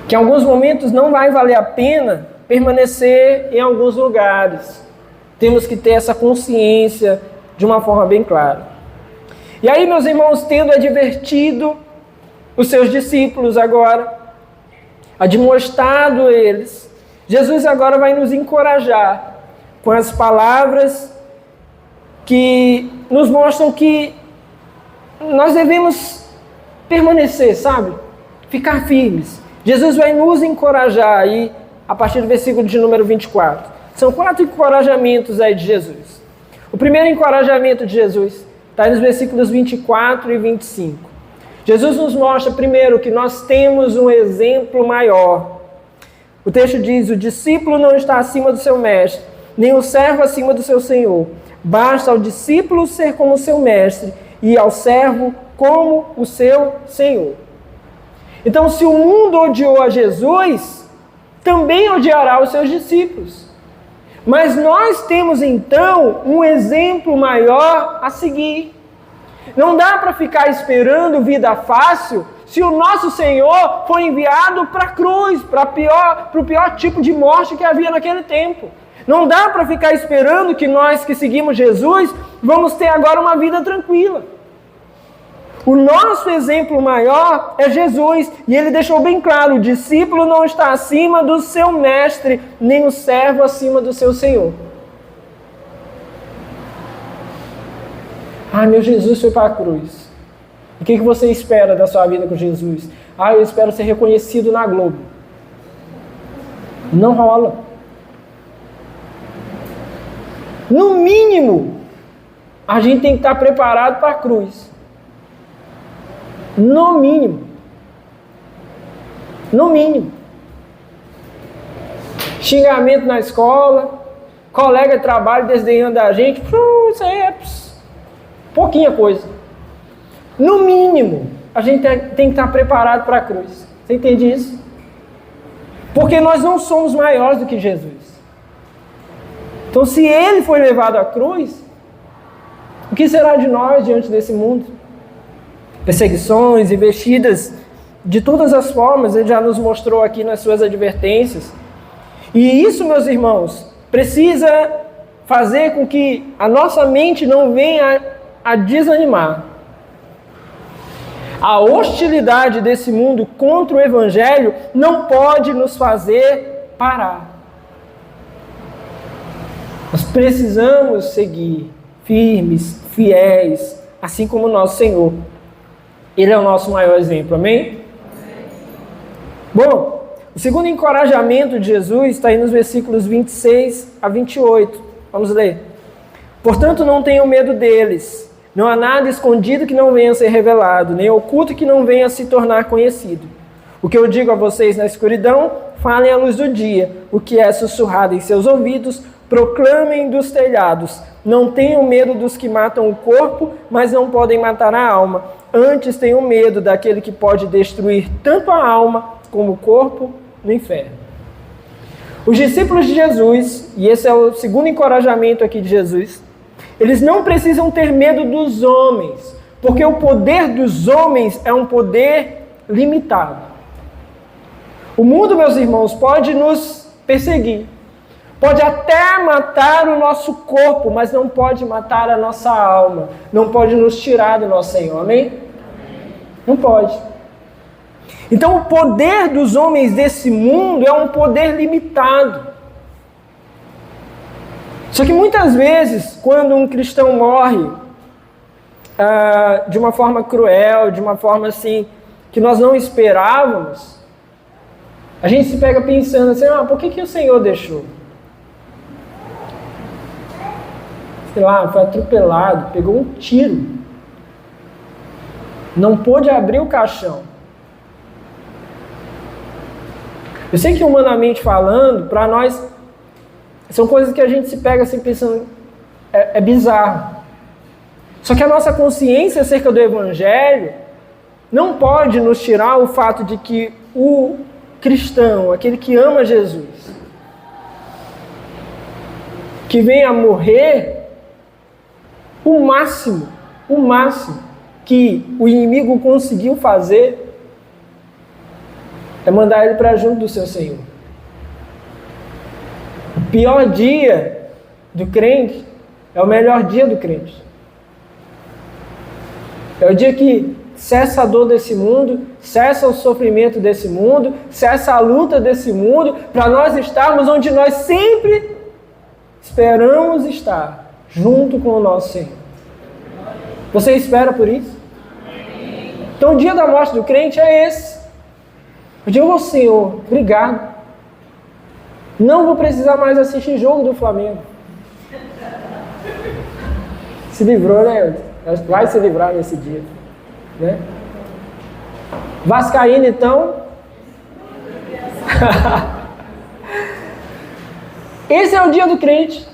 [SPEAKER 1] Que em alguns momentos não vai valer a pena permanecer em alguns lugares. Temos que ter essa consciência de uma forma bem clara. E aí, meus irmãos, tendo advertido os seus discípulos agora, admoestado eles, Jesus agora vai nos encorajar com as palavras que nos mostram que nós devemos permanecer, sabe? Ficar firmes. Jesus vai nos encorajar aí, a partir do versículo de número 24. São 4 encorajamentos aí de Jesus. O primeiro encorajamento de Jesus está nos versículos 24 e 25. Jesus nos mostra primeiro que nós temos um exemplo maior. O texto diz: o discípulo não está acima do seu mestre, nem o servo acima do seu senhor. Basta ao discípulo ser como seu mestre e ao servo como o seu senhor. Então, se o mundo odiou a Jesus, também odiará os seus discípulos. Mas nós temos então um exemplo maior a seguir. Não dá para ficar esperando vida fácil se o nosso Senhor foi enviado para a cruz, para o pior tipo de morte que havia naquele tempo. Não dá para ficar esperando que nós que seguimos Jesus vamos ter agora uma vida tranquila. O nosso exemplo maior é Jesus, e ele deixou bem claro: o discípulo não está acima do seu mestre, nem o servo acima do seu senhor. Ah, meu Jesus foi para a cruz. O que você espera da sua vida com Jesus? Ah, eu espero ser reconhecido na Globo. Não rola. No mínimo, a gente tem que estar preparado para a cruz. No mínimo. No mínimo. Xingamento na escola, colega de trabalho desdenhando da gente. Isso aí é pouquinha coisa. No mínimo, a gente tem que estar preparado para a cruz. Você entende isso? Porque nós não somos maiores do que Jesus. Então, se ele foi levado à cruz, o que será de nós diante desse mundo? Perseguições, investidas de todas as formas, ele já nos mostrou aqui nas suas advertências. E isso, meus irmãos, precisa fazer com que a nossa mente não venha a desanimar. A hostilidade desse mundo contra o Evangelho não pode nos fazer parar. Nós precisamos seguir firmes, fiéis, assim como o nosso Senhor. Ele é o nosso maior exemplo, amém? Bom, o segundo encorajamento de Jesus está aí nos versículos 26 a 28. Vamos ler. Portanto, não tenham medo deles. Não há nada escondido que não venha a ser revelado, nem oculto que não venha a se tornar conhecido. O que eu digo a vocês na escuridão, falem à luz do dia. O que é sussurrado em seus ouvidos, proclamem dos telhados. Não tenham medo dos que matam o corpo, mas não podem matar a alma. Antes tenham medo daquele que pode destruir tanto a alma como o corpo no inferno. Os discípulos de Jesus, e esse é o segundo encorajamento aqui de Jesus, eles não precisam ter medo dos homens, porque o poder dos homens é um poder limitado. O mundo, meus irmãos, pode nos perseguir, pode até matar o nosso corpo, mas não pode matar a nossa alma, não pode nos tirar do nosso Senhor, amém? Não pode. Então o poder dos homens desse mundo é um poder limitado. Só que muitas vezes, quando um cristão morre de uma forma cruel, de uma forma assim, que nós não esperávamos, a gente se pega pensando assim: por que o Senhor deixou? Sei lá, foi atropelado, pegou um tiro, não pôde abrir o caixão. Eu sei que humanamente falando, para nós, são coisas que a gente se pega assim pensando, é bizarro. Só que a nossa consciência acerca do Evangelho não pode nos tirar o fato de que o cristão, aquele que ama Jesus, que vem a morrer, o máximo que o inimigo conseguiu fazer é mandar ele para junto do seu Senhor. O pior dia do crente é o melhor dia do crente. É o dia que cessa a dor desse mundo, cessa o sofrimento desse mundo, cessa a luta desse mundo, para nós estarmos onde nós sempre esperamos estar, junto com o nosso Senhor. Você espera por isso? Então o dia da morte do crente é esse. Eu digo ao Senhor, obrigado. Não vou precisar mais assistir jogo do Flamengo. Se livrou, né? Vai se livrar nesse dia, né? Vascaíno, então. Esse é o dia do crente.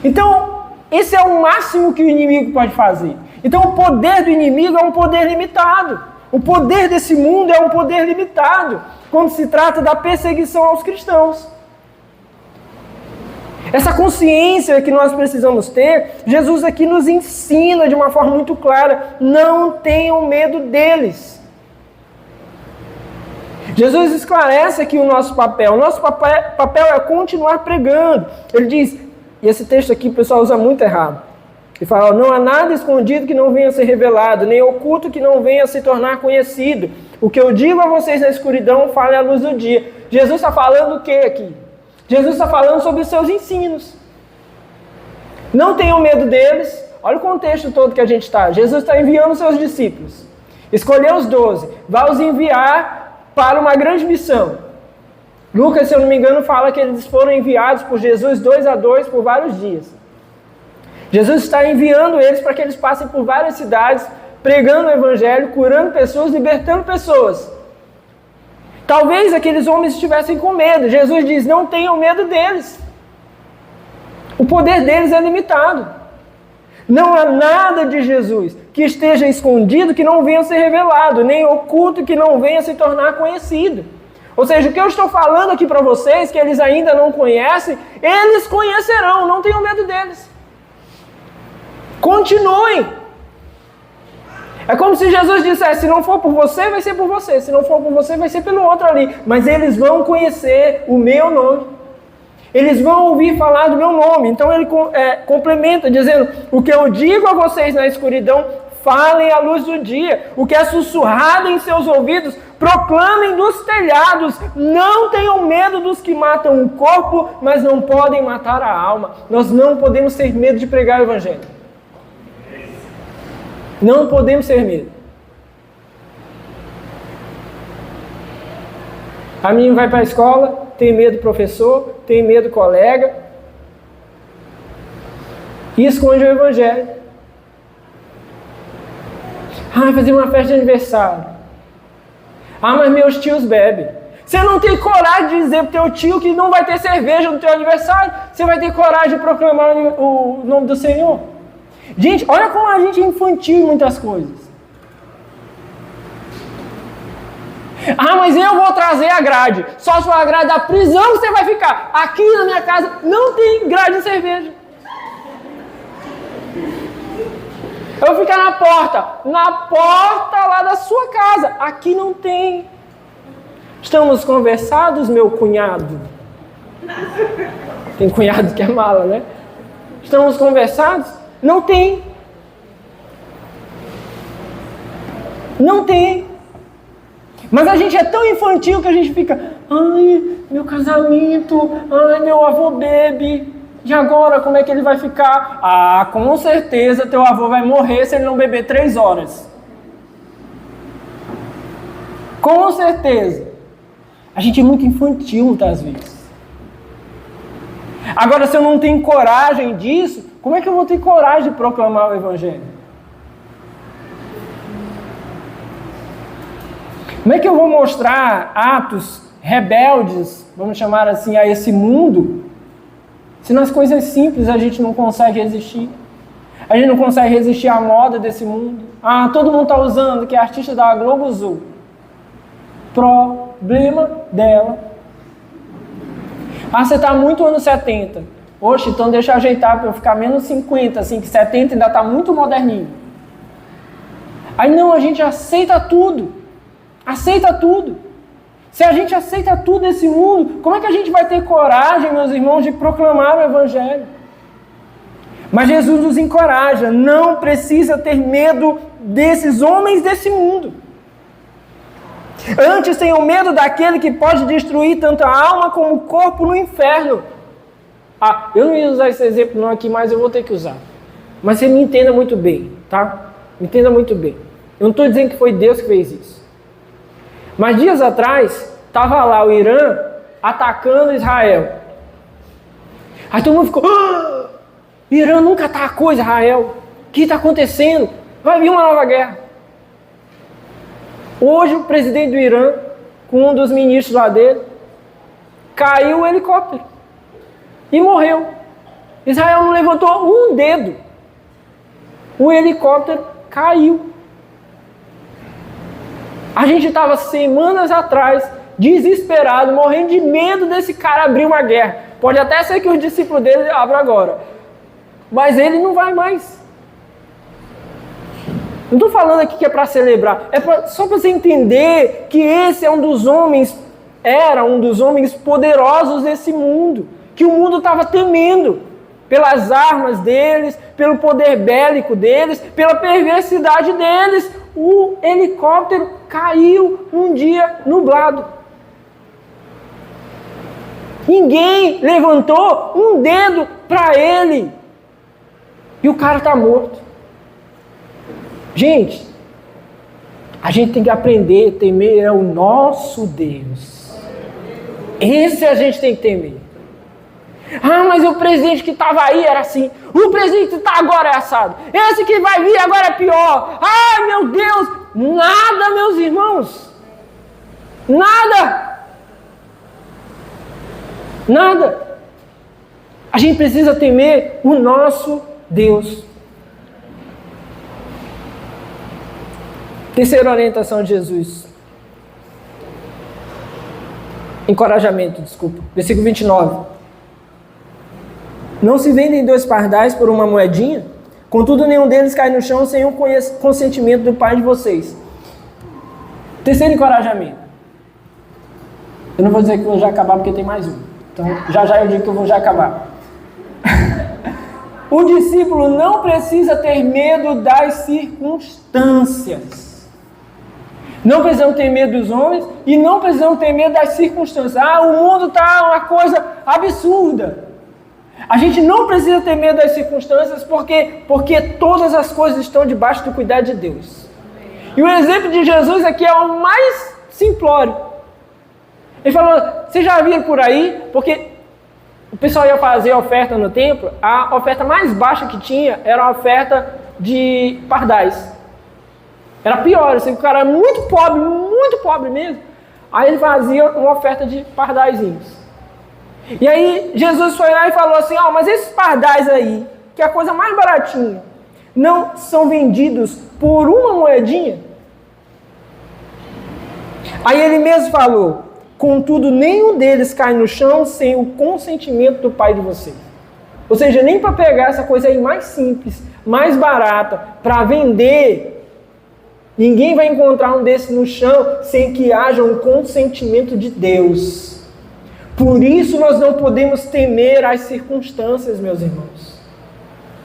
[SPEAKER 1] Então, esse é o máximo que o inimigo pode fazer. Então, o poder do inimigo é um poder limitado. O poder desse mundo é um poder limitado quando se trata da perseguição aos cristãos. Essa consciência que nós precisamos ter, Jesus aqui nos ensina de uma forma muito clara: não tenham medo deles. Jesus esclarece aqui o nosso papel. O nosso papel é continuar pregando. Ele diz, e esse texto aqui o pessoal usa muito errado. Ele fala, não há nada escondido que não venha a ser revelado, nem oculto que não venha a se tornar conhecido. O que eu digo a vocês na escuridão, fale à luz do dia. Jesus está falando o que aqui? Jesus está falando sobre os seus ensinos. Não tenham medo deles. Olha o contexto todo que a gente está. Jesus está enviando os seus discípulos. Escolheu os 12. Vai os enviar para uma grande missão. Lucas, se eu não me engano, fala que eles foram enviados por Jesus 2 a 2 por vários dias. Jesus está enviando eles para que eles passem por várias cidades, pregando o evangelho, curando pessoas, libertando pessoas. Talvez aqueles homens estivessem com medo. Jesus diz, não tenham medo deles. O poder deles é limitado. Não há nada de Jesus que esteja escondido que não venha a ser revelado, nem oculto que não venha a se tornar conhecido. Ou seja, o que eu estou falando aqui para vocês, que eles ainda não conhecem, eles conhecerão, não tenham medo deles. Continuem. É como se Jesus dissesse, se não for por você, vai ser por você. Se não for por você, vai ser pelo outro ali. Mas eles vão conhecer o meu nome. Eles vão ouvir falar do meu nome. Então ele complementa, dizendo, o que eu digo a vocês na escuridão, falem à luz do dia. O que é sussurrado em seus ouvidos, proclamem dos telhados. Não tenham medo dos que matam o corpo, mas não podem matar a alma. Nós não podemos ter medo de pregar o evangelho. Não podemos ter medo. A menina vai para a escola, tem medo do professor, tem medo do colega, e esconde o evangelho. Ah, fazer uma festa de aniversário. Ah, mas meus tios bebem. Você não tem coragem de dizer para o teu tio que não vai ter cerveja no teu aniversário? Você vai ter coragem de proclamar o nome do Senhor? Gente, olha como a gente é infantil em muitas coisas. Ah, mas eu vou trazer a grade. Só se for a grade da prisão que você vai ficar. Aqui na minha casa não tem grade de cerveja. Eu vou ficar na porta lá da sua casa. Aqui não tem. Estamos conversados, meu cunhado. Tem cunhado que é mala, né? Estamos conversados? Não tem. Não tem. Mas a gente é tão infantil que a gente fica, ai, meu casamento, ai, meu avô bebe, e agora como é que ele vai ficar? Ah, com certeza teu avô vai morrer se ele não beber 3 horas. Com certeza. A gente é muito infantil muitas vezes. Agora, se eu não tenho coragem disso, como é que eu vou ter coragem de proclamar o evangelho? Como é que eu vou mostrar atos rebeldes, vamos chamar assim, a esse mundo, se nas coisas simples a gente não consegue resistir? A gente não consegue resistir à moda desse mundo. Ah, todo mundo está usando, que a artista da Globo usou. Problema dela. Ah, você está muito anos 70. Oxe, então deixa eu ajeitar para eu ficar menos 50, assim, que 70 ainda está muito moderninho. Aí não, a gente aceita tudo. Aceita tudo. Se a gente aceita tudo nesse mundo, como é que a gente vai ter coragem, meus irmãos, de proclamar o evangelho? Mas Jesus nos encoraja, não precisa ter medo desses homens desse mundo. Antes tenham medo daquele que pode destruir tanto a alma como o corpo no inferno. Eu não ia usar esse exemplo não aqui, mas eu vou ter que usar. Mas você me entenda muito bem, tá? Me entenda muito bem. Eu não estou dizendo que foi Deus que fez isso. Mas dias atrás, estava lá o Irã atacando Israel. Aí todo mundo ficou... O Irã nunca atacou Israel. O que está acontecendo? Vai vir uma nova guerra. Hoje o presidente do Irã, com um dos ministros lá dele, caiu o helicóptero e morreu. Israel não levantou um dedo. O helicóptero caiu. A gente estava semanas atrás, desesperado, morrendo de medo desse cara abrir uma guerra. Pode até ser que os discípulos dele abram agora. Mas ele não vai mais. Não estou falando aqui que é para celebrar. Só para você entender que esse é um dos homens, era um dos homens poderosos desse mundo. Que o mundo estava temendo. Pelas armas deles, pelo poder bélico deles, pela perversidade deles. O helicóptero caiu um dia nublado. Ninguém levantou um dedo para ele. E o cara está morto. Gente, a gente tem que aprender a temer o nosso Deus. Esse a gente tem que temer. Mas o presidente que estava aí era assim. O presidente que está agora é assado. Esse que vai vir agora é pior. Ai, meu Deus. Nada, meus irmãos. Nada. Nada. A gente precisa temer o nosso Deus. Terceira orientação de Jesus. Encorajamento, desculpa. Versículo 29. Não se vendem 2 pardais por uma moedinha? Contudo, nenhum deles cai no chão sem o consentimento do Pai de vocês. Terceiro encorajamento. Eu não vou dizer que vou já acabar porque tem mais um. Então, já eu digo que eu vou já acabar. O discípulo não precisa ter medo das circunstâncias. Não precisamos ter medo dos homens e não precisamos ter medo das circunstâncias. O mundo está uma coisa absurda. A gente não precisa ter medo das circunstâncias porque todas as coisas estão debaixo do cuidado de Deus. E o exemplo de Jesus aqui é o mais simplório. Ele falou, vocês já viram por aí? Porque o pessoal ia fazer a oferta no templo, a oferta mais baixa que tinha era a oferta de pardais. Era pior, assim, o cara era muito pobre mesmo. Aí ele fazia uma oferta de pardaizinhos. E aí Jesus foi lá e falou assim, mas esses pardais aí, que é a coisa mais baratinha, não são vendidos por uma moedinha? Aí ele mesmo falou, contudo nenhum deles cai no chão sem o consentimento do Pai de vocês. Ou seja, nem para pegar essa coisa aí mais simples, mais barata, para vender, ninguém vai encontrar um desses no chão sem que haja um consentimento de Deus. Por isso nós não podemos temer as circunstâncias, meus irmãos.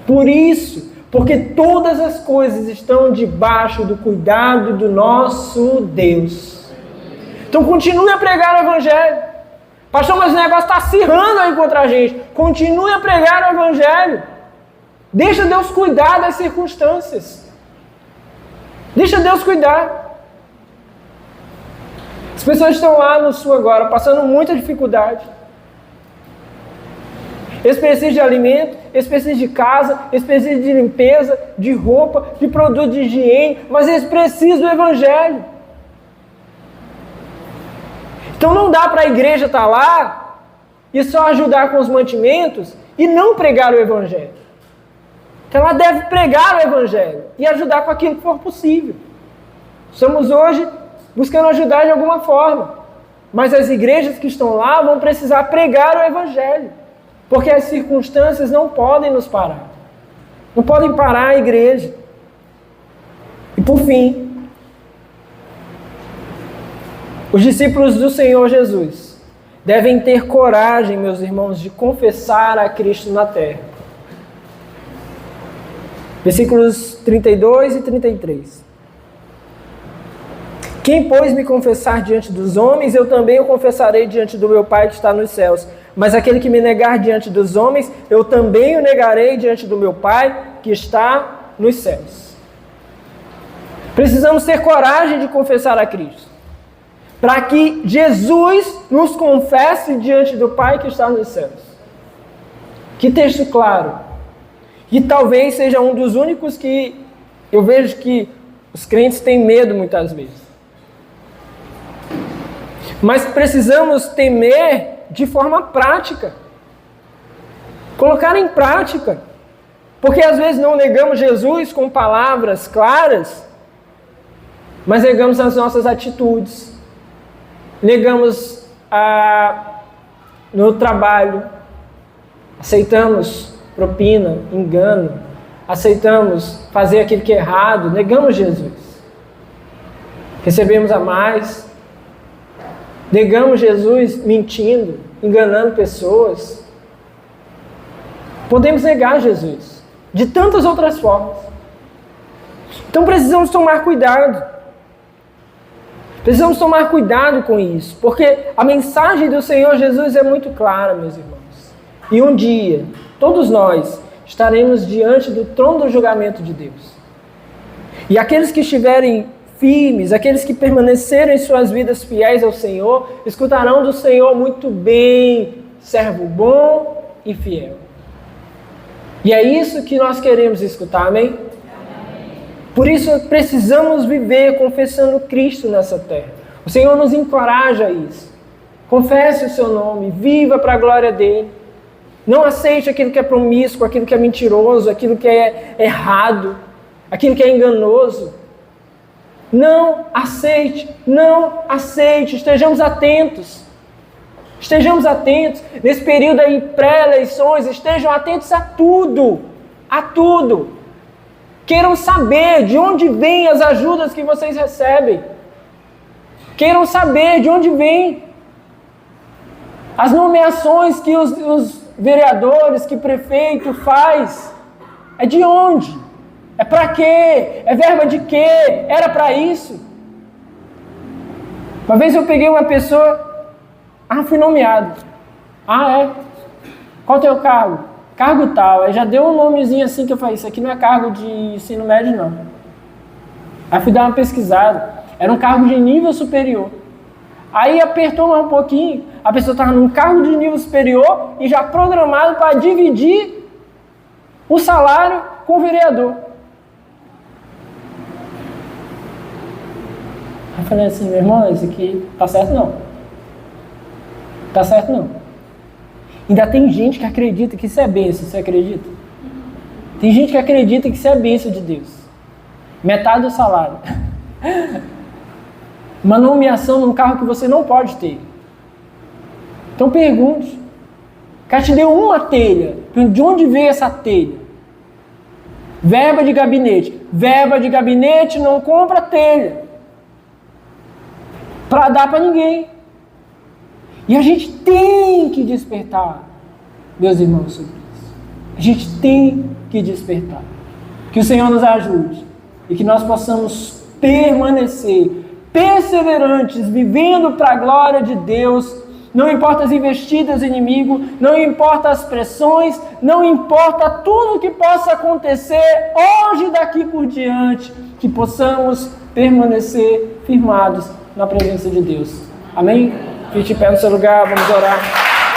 [SPEAKER 1] Por isso, porque todas as coisas estão debaixo do cuidado do nosso Deus. Então continue a pregar o Evangelho. Pastor, mas o negócio está acirrando aí contra a gente. Continue a pregar o Evangelho. Deixa Deus cuidar das circunstâncias. Deixa Deus cuidar. As pessoas estão lá no sul agora, passando muita dificuldade. Eles precisam de alimento, eles precisam de casa, eles precisam de limpeza, de roupa, de produto de higiene, mas eles precisam do Evangelho. Então não dá para a igreja estar lá e só ajudar com os mantimentos e não pregar o Evangelho. Então ela deve pregar o Evangelho e ajudar com aquilo que for possível. Estamos hoje buscando ajudar de alguma forma. Mas as igrejas que estão lá vão precisar pregar o Evangelho. Porque as circunstâncias não podem nos parar. Não podem parar a igreja. E por fim, os discípulos do Senhor Jesus devem ter coragem, meus irmãos, de confessar a Cristo na terra. Versículos 32 e 33. Quem, pois, me confessar diante dos homens, eu também o confessarei diante do meu Pai que está nos céus. Mas aquele que me negar diante dos homens, eu também o negarei diante do meu Pai que está nos céus. Precisamos ter coragem de confessar a Cristo, para que Jesus nos confesse diante do Pai que está nos céus. Que texto claro. E talvez seja um dos únicos que eu vejo que os crentes têm medo muitas vezes. Mas precisamos temer de forma prática. Colocar em prática. Porque às vezes não negamos Jesus com palavras claras, mas negamos as nossas atitudes. Negamos no trabalho. Aceitamos propina, engano. Aceitamos fazer aquilo que é errado. Negamos Jesus. Recebemos a mais. Negamos Jesus mentindo, enganando pessoas. Podemos negar Jesus de tantas outras formas. Então precisamos tomar cuidado. Precisamos tomar cuidado com isso, porque a mensagem do Senhor Jesus é muito clara, meus irmãos. E um dia, todos nós estaremos diante do trono do julgamento de Deus. E aqueles que estiverem firmes, aqueles que permanecerem em suas vidas fiéis ao Senhor, escutarão do Senhor: muito bem, servo bom e fiel. E é isso que nós queremos escutar, amém? Por isso precisamos viver confessando Cristo nessa terra. O Senhor nos encoraja a isso. Confesse o seu nome, viva para a glória dele. Não aceite aquilo que é promíscuo, aquilo que é mentiroso, aquilo que é errado, aquilo que é enganoso. Não aceite, estejamos atentos. Estejamos atentos. Nesse período aí pré-eleições, estejam atentos a tudo. Queiram saber de onde vêm as ajudas que vocês recebem. Queiram saber de onde vêm as nomeações que os vereadores, que prefeito faz. É de onde? É para quê? É verba de quê? Era para isso? Uma vez eu peguei uma pessoa, fui nomeado. É? Qual é o teu cargo? Cargo tal. Aí já deu um nomezinho assim que eu falei: isso aqui não é cargo de ensino médio, não. Aí fui dar uma pesquisada. Era um cargo de nível superior. Aí apertou mais um pouquinho, a pessoa estava num cargo de nível superior e já programado para dividir o salário com o vereador. Eu falei assim: meu irmão, isso aqui tá certo não. Tá certo não. Ainda tem gente que acredita que isso é bênção, você acredita? Tem gente que acredita que isso é bênção de Deus. Metade do salário. Uma nomeação num carro que você não pode ter. Então pergunte. O cara te deu uma telha. De onde veio essa telha? Verba de gabinete. Verba de gabinete não compra telha para dar para ninguém. E a gente tem que despertar, meus irmãos, sobre isso. A gente tem que despertar. Que o Senhor nos ajude e que nós possamos permanecer perseverantes, vivendo para a glória de Deus. Não importa as investidas do inimigo, não importa as pressões, não importa tudo que possa acontecer hoje daqui por diante, que possamos permanecer firmados na presença de Deus. Amém? Fique de pé no seu lugar, vamos orar.